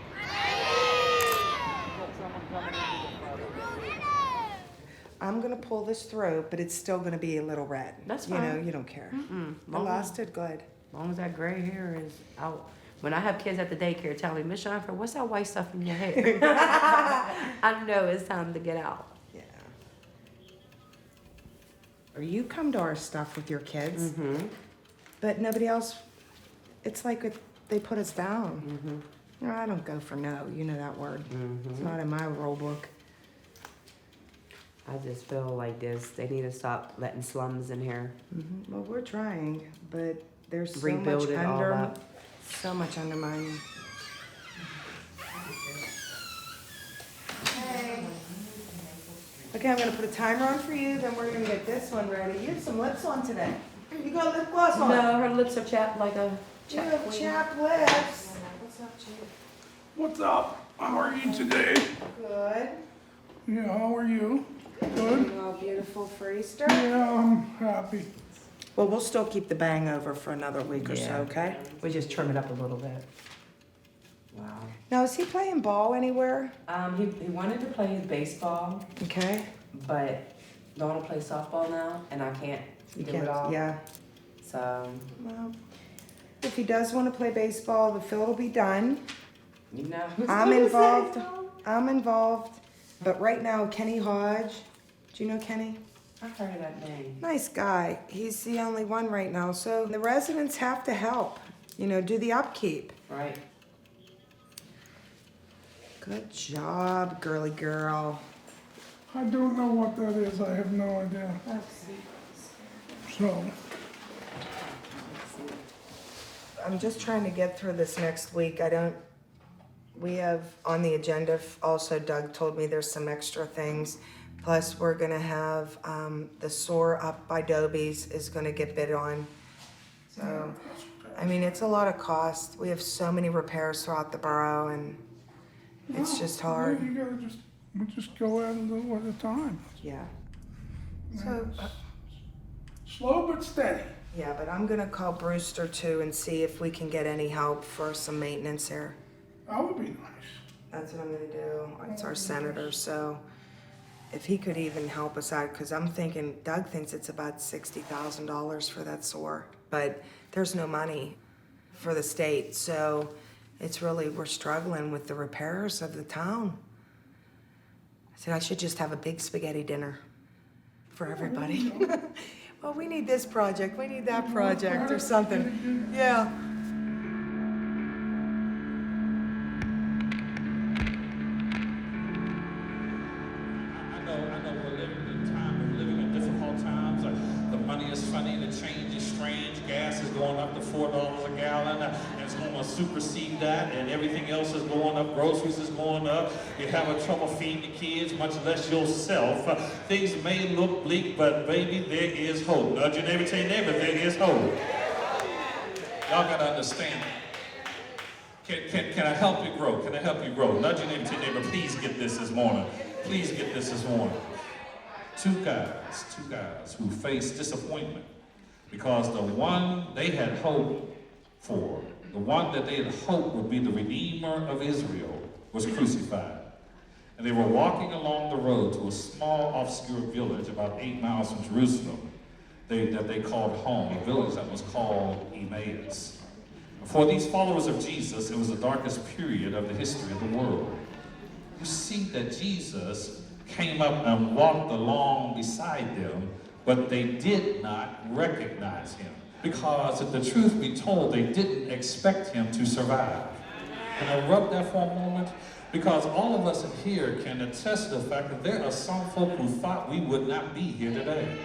I'm gonna pull this through, but it's still gonna be a little red. That's You know, fine. you don't care. Mm-mm. The last did good. As long as that gray hair is out. When I have kids at the daycare telling me, Miss Jennifer, what's that white stuff in your hair? I know it's time to get out. Yeah. Or you come to our stuff with your kids, but nobody else. It's like they put us down. No, I don't go for no. You know that word. It's not in my rule book. I just feel like this. They need to stop letting slums in here. Well, we're trying, but there's so Rebuild much it all up. so much undermining. Okay, I'm gonna put a timer on for you, then we're gonna get this one ready. You have some lips on today. You got lip gloss on? No, her lips are chapped like a You have queen. chapped lips. What's up, Chief? What's up? How are you today? Good. Yeah, how are you? Good. You all beautiful for Easter? Yeah, I'm happy. Well, we'll still keep the bang over for another week or so, Yeah. okay? We just trim it up a little bit. Wow. Now, is he playing ball anywhere? He wanted to play baseball, Okay. but Dawn will play softball now, and I can't You do can't, it all. yeah. So, Well, if he does want to play baseball, the field will be done. you know. I'm involved. I'm involved. But right now, Kenny Hodge, do you know Kenny? I've heard of that name. Nice guy. He's the only one right now. So the residents have to help, you know, do the upkeep. Right. Good job, girly girl. I don't know what that is. I have no idea. So, I'm just trying to get through this next week. We have on the agenda, also Doug told me there's some extra things. Plus, we're gonna have, the SOAR up by Doby's is gonna get bid on. So, I mean, it's a lot of cost. We have so many repairs throughout the borough and it's just hard. You gotta we just go at it a little at a time. Yeah. So, Slow but steady. yeah, but I'm gonna call Brewster too and see if we can get any help for some maintenance here. That would be nice. That's what I'm gonna do. It's our senator, so if he could even help us out, because I'm thinking, Doug thinks it's about $60,000 for that SOAR, but there's no money for the state, so it's really, we're struggling with the repairs of the town. I said I should just have a big spaghetti dinner for everybody. Well, we need this project, we need that project, or something. Yeah. I know we're living in difficult times. The money is funny, the change is strange. Gas is going up to $4 a gallon, and it's going to supersede that, and everything else is going up. Groceries is going up. You're having trouble feeding the kids, much less yourself. Things may look bleak, but baby, there is hope. Nudge your neighbor, tell your neighbor, there is hope. Y'all got to understand. Can I help you grow? Can I help you grow? Nudge your neighbor, tell your neighbor, please get this morning. Please get this morning. Two guys who faced disappointment because the one they had hoped for, the one that they had hoped would be the Redeemer of Israel, was crucified. And they were walking along the road to a small, obscure village about 8 miles from Jerusalem that they called home, a village that was called Emmaus. For these followers of Jesus, it was the darkest period of the history of the world. You see that Jesus came up and walked along beside them, but they did not recognize him. Because if the truth be told, they didn't expect him to survive. Can I rub that for a moment? Because all of us in here can attest to the fact that there are some folk who thought we would not be here today.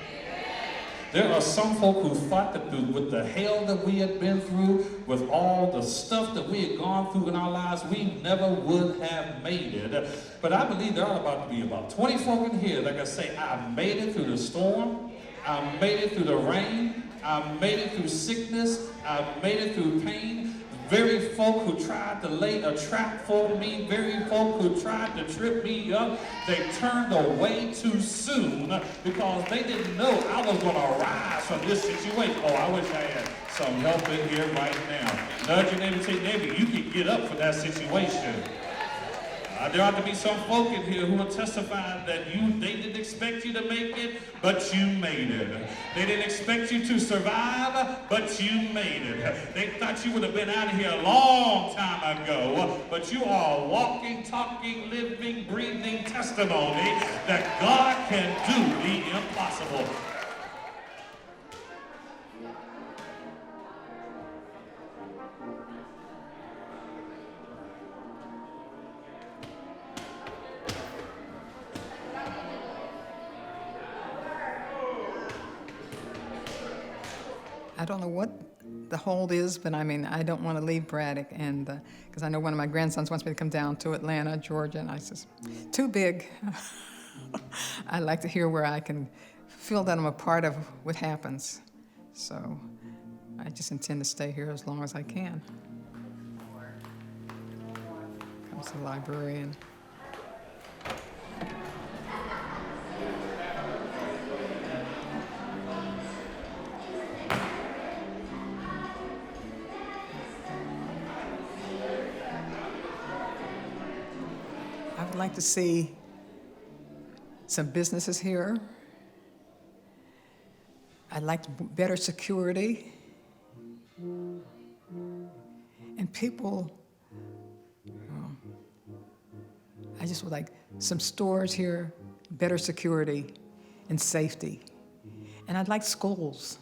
There are some folk who thought that with the hell that we had been through, with all the stuff that we had gone through in our lives, we never would have made it. But I believe there are about to be about 20 folk in here that can say, I made it through the storm, I made it through the rain, I made it through sickness, I made it through pain. Very folk who tried to lay a trap for me, very folk who tried to trip me up, they turned away too soon because they didn't know I was going to rise from this situation. Oh, I wish I had some help in here right now. Nudge your neighbor, say, neighbor, you can get up for that situation. There ought to be some folk in here who will testify that they didn't expect you to make it, but you made it. They didn't expect you to survive, but you made it. They thought you would have been out of here a long time ago, but you are a walking, talking, living, breathing testimony that God can do the impossible. I don't know what the hold is, but I mean, I don't want to leave Braddock, and because I know one of my grandsons wants me to come down to Atlanta, Georgia, and I says, too big. I like to hear where I can feel that I'm a part of what happens. So I just intend to stay here as long as I can. Comes the librarian. I would like to see some businesses here. I'd like better security. And people, I just would like some stores here, better security and safety. And I'd like schools.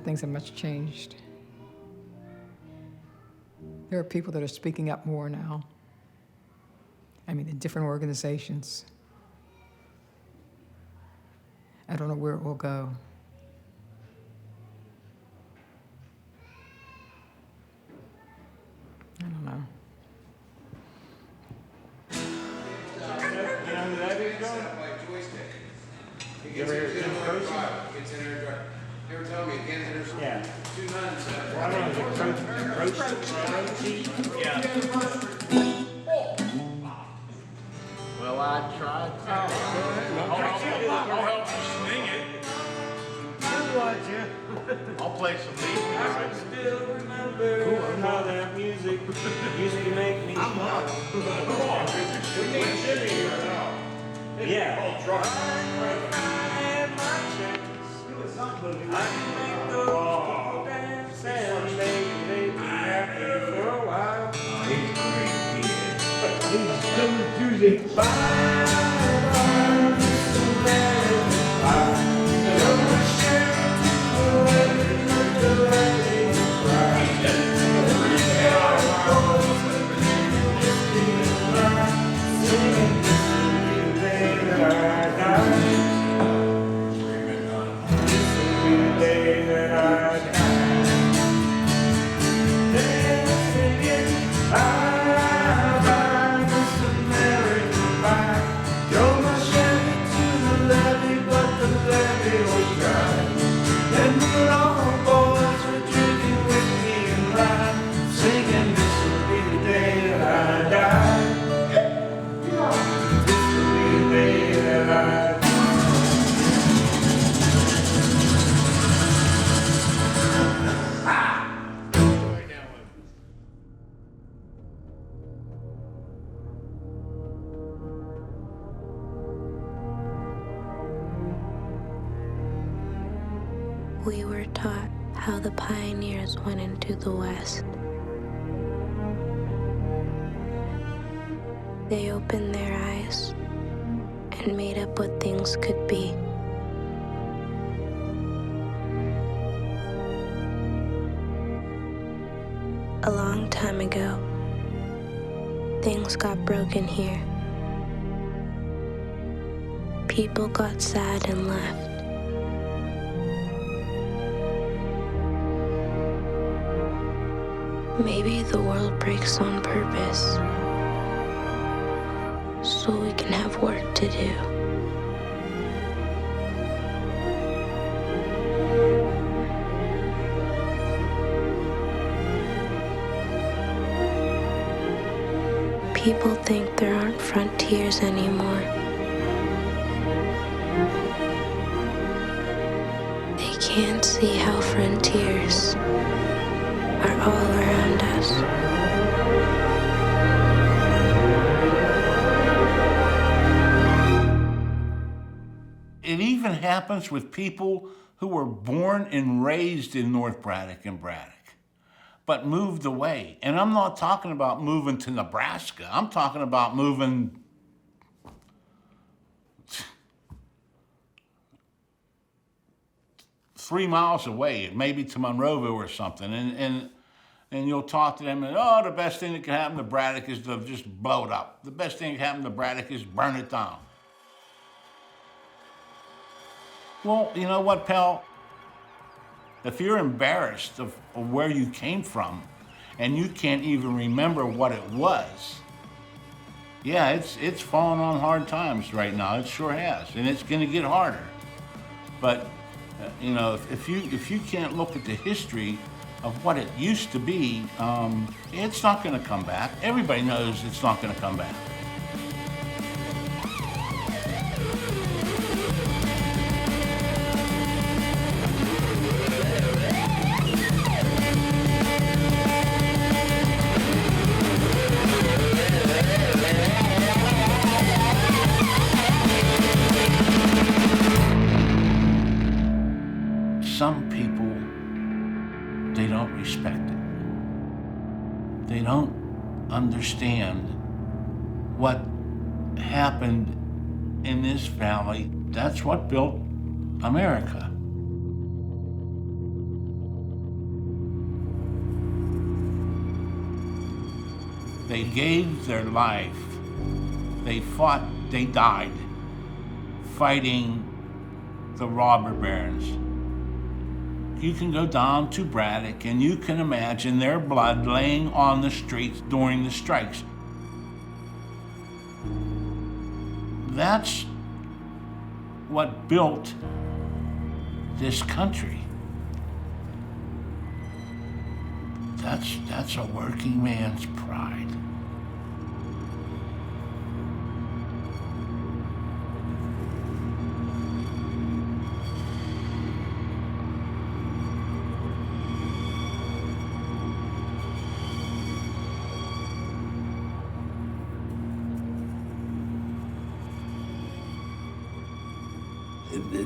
Things have much changed. There are people that are speaking up more now. I mean, in different organizations. I don't know where it will go. I don't know. You ever hear Jim Croce? You ever tell me again there's 2 nuns Yeah. Well, I tried. I'll help you sing it. I'll play some lead. I still remember how that music used to make me smile. We need Jimmy here now. Yeah. I had my chance. I can make those people dance and maybe be happy for a while. He's great, he's still music. Bye, Mr. Man. Bye. We were taught how the pioneers went into the West. They opened their eyes and made up what things could be. A long time ago, things got broken here. People got sad and left. Maybe the world breaks on purpose, so we can have work to do. People think there aren't frontiers anymore. They can't see how frontiers are all around us. It even happens with people who were born and raised in North Braddock and Braddock. but moved away. And I'm not talking about moving to Nebraska. I'm talking about moving 3 miles away, maybe to Monroeville or something. And you'll talk to them and, oh, the best thing that can happen to Braddock is to just blow it up. The best thing that can happen to Braddock is burn it down. Well, you know what, pal? If you're embarrassed of where you came from and you can't even remember what it was, yeah, it's falling on hard times right now. It sure has, and it's gonna get harder. But you know, if you can't look at the history of what it used to be, it's not gonna come back. Everybody knows it's not gonna come back. Some people, they don't respect it. They don't understand what happened in this valley. That's what built America. They gave their life. They fought, they died, fighting the robber barons. You can go down to Braddock and you can imagine their blood laying on the streets during the strikes. That's what built this country. That's a working man's pride.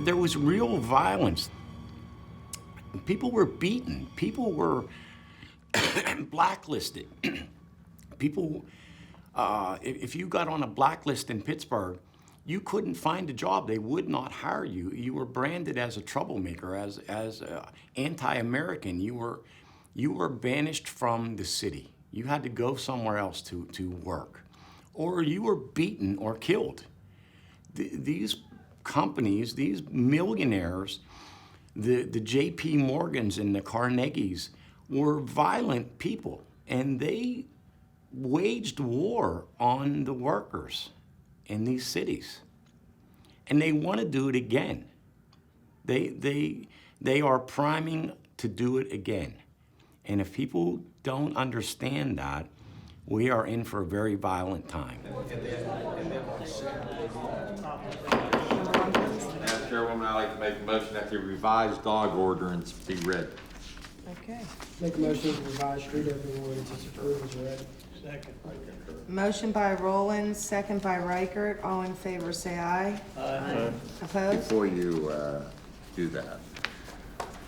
There was real violence. People were beaten. People were blacklisted. People, if you got on a blacklist in Pittsburgh, you couldn't find a job. They would not hire you. You were branded as a troublemaker, as anti-American. You were banished from the city. You had to go somewhere else to work, or you were beaten or killed. These companies, these millionaires, the J.P. Morgans and the Carnegies were violent people, and they waged war on the workers in these cities. And they want to do it again. They are priming to do it again. And if people don't understand that, we are in for a very violent time. Madam Chairwoman, I'd like to make a motion that the revised dog ordinance be read. Okay. Make a motion to revise street opening ordinance as approved as read. Second. Motion by Rollins, second by Reichert. All in favor, say aye. Aye. Opposed? Before you do that,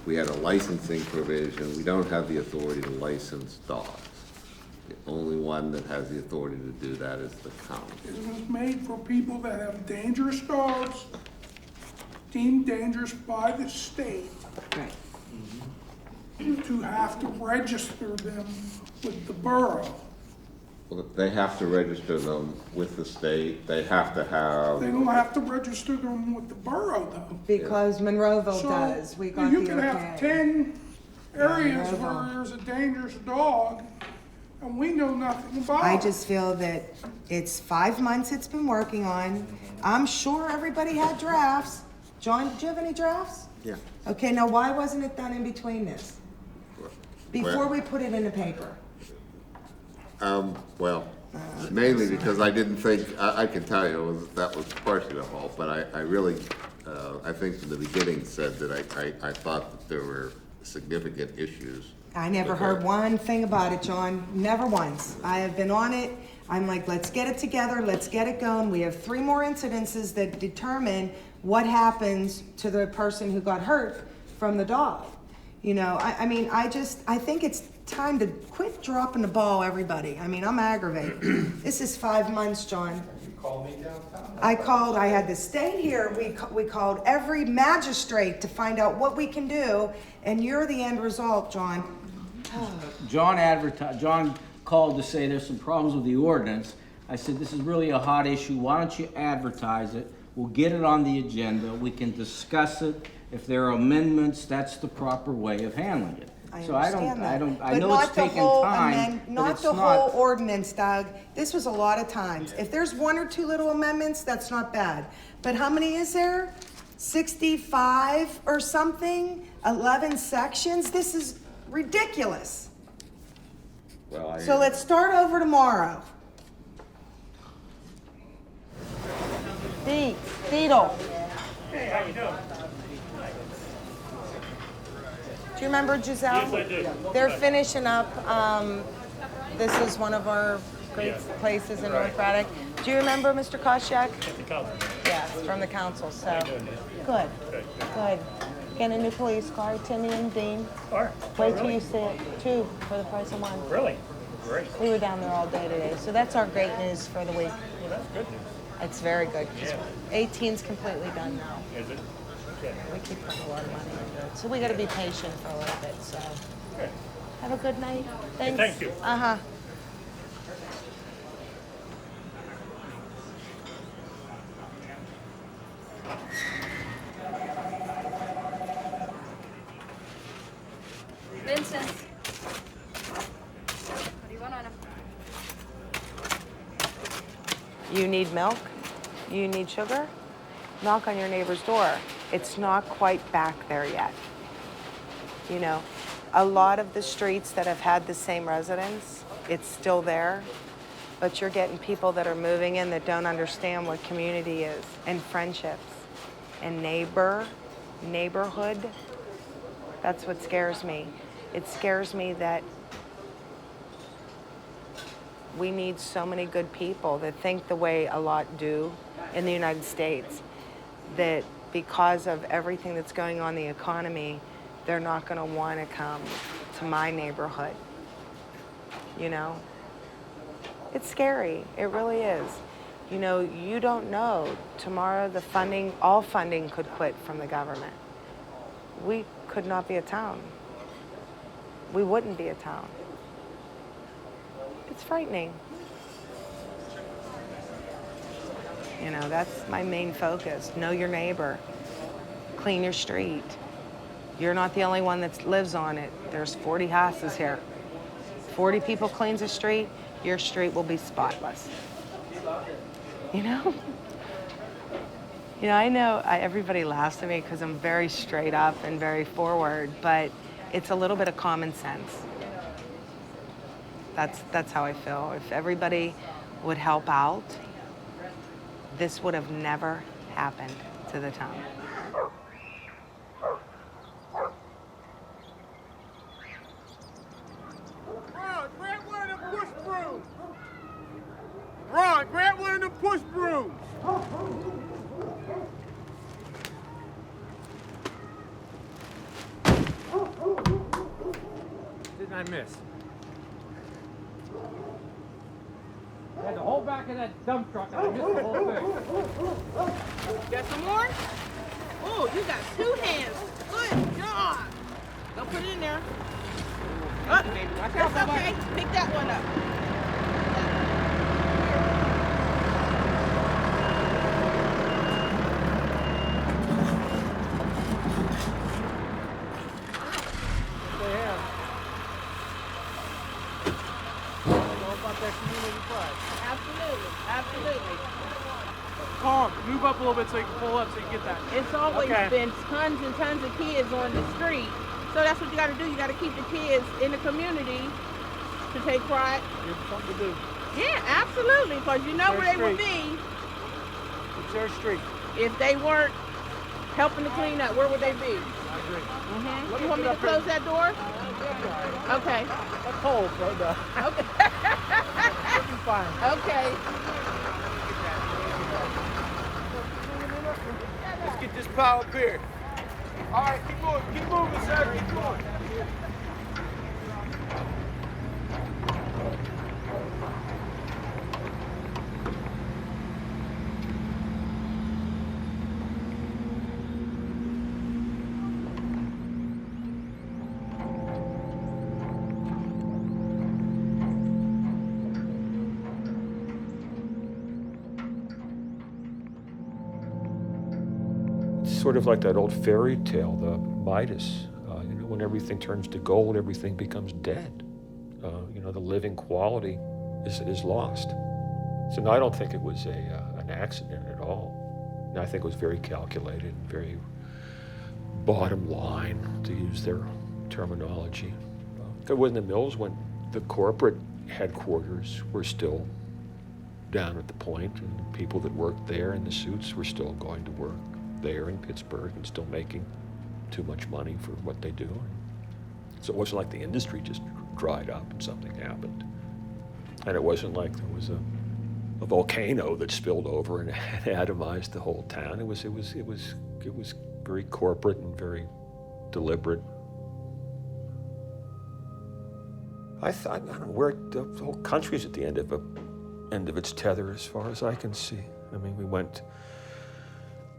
we had a licensing provision. We don't have the authority to license dogs. The only one that has the authority to do that is the county. It was made for people that have dangerous dogs, deemed dangerous by the state, to have to register them with the borough. Well, they have to register them with the state. They have to have. They don't have to register them with the borough, though. Because Monroeville So, does. We got you the can have okay. 10 areas Monroeville. where there's a dangerous dog, and we know nothing about it. I just feel that it's 5 months it's been working on. I'm sure everybody had drafts. John, did you have any drafts? Yeah. Okay, now why wasn't it done in between this? Before Well- we put it in the paper? Well, mainly because I didn't think, I can tell you that was partially the fault, but I really, I think from the beginning said that I thought that there were significant issues. I never with heard her. one thing about it, John. Never once. I have been on it. I'm like, let's get it together. Let's get it going. We have 3 more incidences that determine what happens to the person who got hurt from the dog. You know, I mean, I think it's time to quit dropping the ball, everybody. I mean, I'm aggravated. This is 5 months, John. You called me downtown. I had to stay here. We called every magistrate to find out what we can do, and you're the end result, John. John called to say there's some problems with the ordinance. I said, this is really a hot issue. Why don't you advertise it? We'll get it on the agenda. We can discuss it. If there are amendments, that's the proper way of handling it. I So understand that. I know it's taken time, but Not it's the not. whole ordinance, Doug. This was a lot of times. If there's 1 or 2 little amendments, that's not bad. But how many is there? 65 or something? 11 sections? This is ridiculous. Well, So let's start over tomorrow. Beetle. Hey, how you doing? Do you remember Giselle? Yes, I do. They're finishing up. This is one of our great places in North Braddock. Do you remember Mr. Koschek? The council. Yes, from the council. So How you doing, Dean? good. Good. Getting a new police car, Timmy and Dean. Car? Wait Oh, till really? you see it. 2 for the price of 1. Really? Great. We were down there all day today, so that's our great news for the week. Well, that's good news. It's very good. Yeah. 18's completely done now. Is it? Okay. We keep putting a lot of money into it, so we got to be patient for a little bit. So Good. have a good night. Thanks. Thank you. Uh-huh. Vincent. What do you want on him? You need milk? You need sugar? Knock on your neighbor's door. It's not quite back there yet. You know, a lot of the streets that have had the same residents, it's still there, but you're getting people that are moving in that don't understand what community is, and friendships, and neighborhood. That's what scares me. It scares me that we need so many good people that think the way a lot do in the United States, that because of everything that's going on in the economy, they're not going to want to come to my neighborhood. You know? It's scary. It really is. You know, you don't know. Tomorrow the funding, all funding could quit from the government. We could not be a town. We wouldn't be a town. It's frightening. You know, that's my main focus. Know your neighbor. Clean your street. You're not the only one that lives on it. There's 40 houses here. 40 people cleans the street, your street will be spotless. You know? You know, I know everybody laughs at me because I'm very straight up and very forward, but it's a little bit of common sense. That's how I feel. If everybody would help out, this would have never happened to the town. Ron, grab one of them push brooms. Ron, grab one of them push brooms. Didn't I miss? I had the whole back of that dump truck and I missed the whole thing. Got some more? Oh, you got 2 hands. Good job. Don't put it in there. Oh, that's okay. Pick that one up. They have. All about that community pride. Absolutely. Calm, move up a little bit so you can pull up so you can get that. It's always Okay. been tons and tons of kids on the street. So that's what you got to do. You got to keep the kids in the community to take pride. Give them something to do. Yeah, absolutely. Because you know It's where their they would street. be It's their street. if they weren't helping to clean up. Where would they be? I agree. You want me to close that door? Okay. That's cold, bro. Okay. It'll be fine. Okay. Let's get this pile up here. All right, keep moving, sir, keep going. Sort of like that old fairy tale, the Midas. When everything turns to gold, everything becomes dead. The living quality is lost. So no, I don't think it was an accident at all. And I think it was very calculated, very bottom line, to use their terminology. When the mills went, the corporate headquarters were still down at the point, and people that worked there in the suits were still going to work there in Pittsburgh and still making too much money for what they do. So it wasn't like the industry just dried up and something happened. And it wasn't like there was a volcano that spilled over and atomized the whole town. It was very corporate and very deliberate. I don't know, where the whole country's at the end of its tether as far as I can see. I mean, we went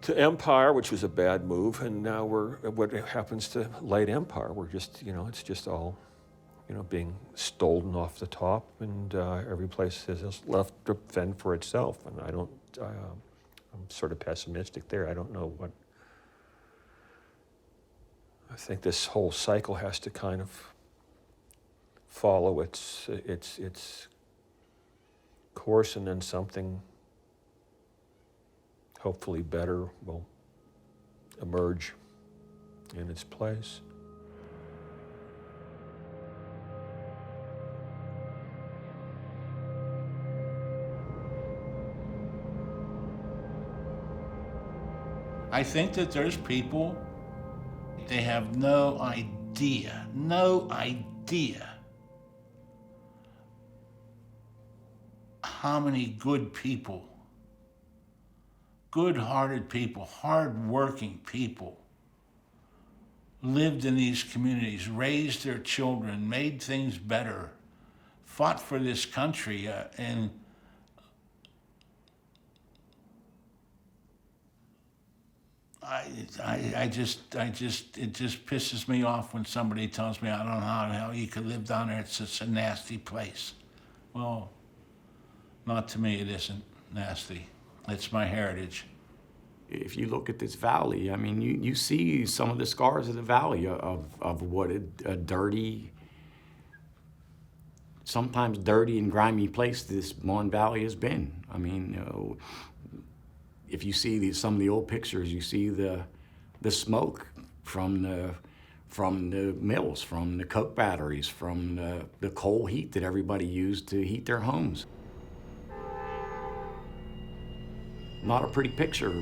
to empire, which was a bad move, and now what happens to late empire? We're just, it's just all, being stolen off the top, and every place is left to fend for itself. And I'm sort of pessimistic there. I don't know what. I think this whole cycle has to kind of follow its course, and then something hopefully better will emerge in its place. I think that there's people, they have no idea how many good people, good-hearted people, hard-working people lived in these communities, raised their children, made things better, fought for this country, and it just pisses me off when somebody tells me, I don't know how you could live down there, it's such a nasty place. Well, not to me, it isn't nasty. It's my heritage. If you look at this valley, I mean, you see some of the scars of the valley of what a dirty, sometimes dirty and grimy place this Mon Valley has been. I mean, if you see some of the old pictures, you see the smoke from the mills, from the coke batteries, from the coal heat that everybody used to heat their homes. Not a pretty picture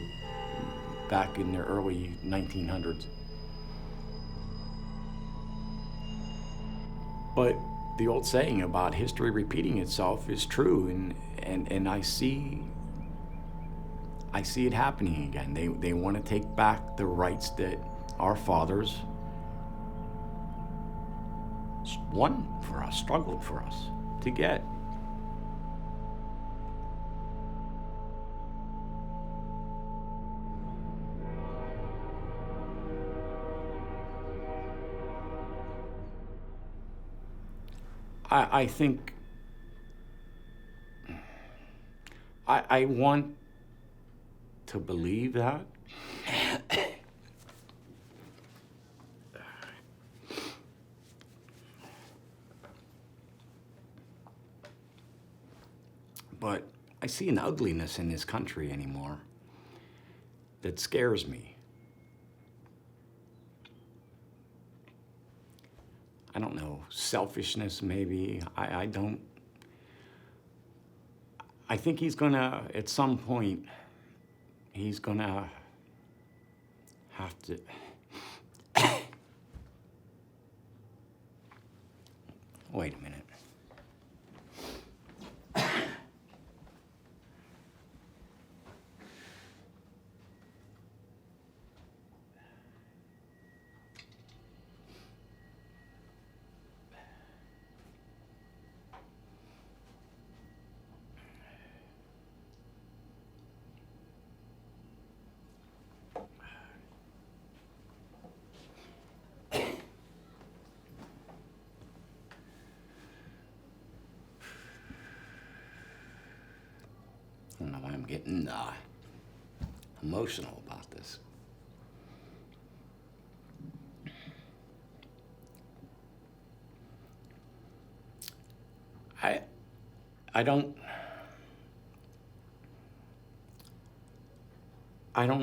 back in the early 1900s. But the old saying about history repeating itself is true, and I see it happening again. They want to take back the rights that our fathers won for us, struggled for us to get. I think I want to believe that. But I see an ugliness in this country anymore that scares me. I don't know, selfishness maybe. I don't. I think he's gonna, at some point, he's gonna have to. Wait a minute. I'm getting emotional about this. I don't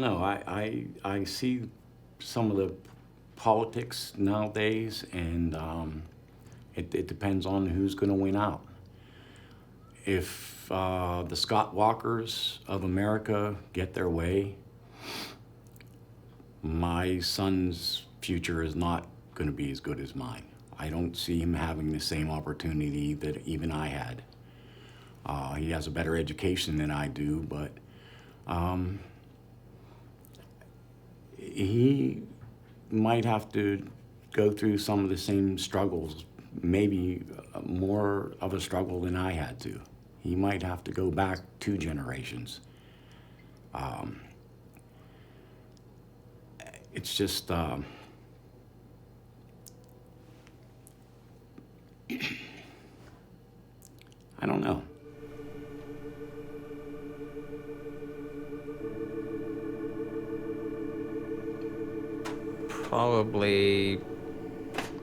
know. I see some of the politics nowadays, and it depends on who's going to win out. If the Scott Walkers of America get their way, my son's future is not going to be as good as mine. I don't see him having the same opportunity that even I had. He has a better education than I do, but he might have to go through some of the same struggles, maybe more of a struggle than I had to. He might have to go back 2 generations. It's just, I don't know. Probably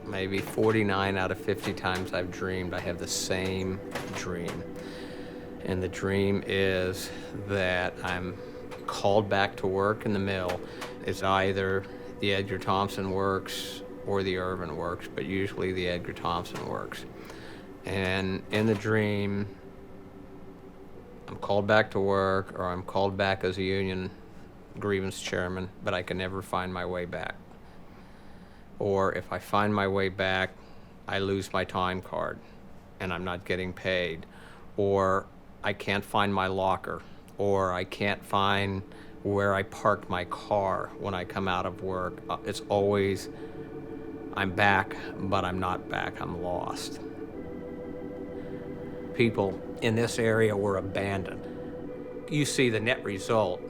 maybe 49 out of 50 times I've dreamed I have the same dream. And the dream is that I'm called back to work in the mill. It's either the Edgar Thompson works or the Irvin works, but usually the Edgar Thompson works. And in the dream, I'm called back to work, or I'm called back as a union grievance chairman, but I can never find my way back. Or if I find my way back, I lose my time card and I'm not getting paid. Or I can't find my locker, or I can't find where I parked my car when I come out of work. It's always, I'm back, but I'm not back, I'm lost. People in this area were abandoned. You see the net result,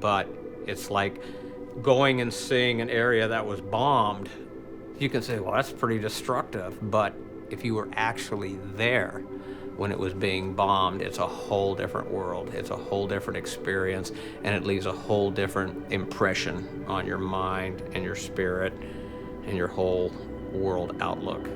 but it's like going and seeing an area that was bombed. You can say, well, that's pretty destructive, but if you were actually there when it was being bombed, it's a whole different world. It's a whole different experience, and it leaves a whole different impression on your mind and your spirit and your whole world outlook.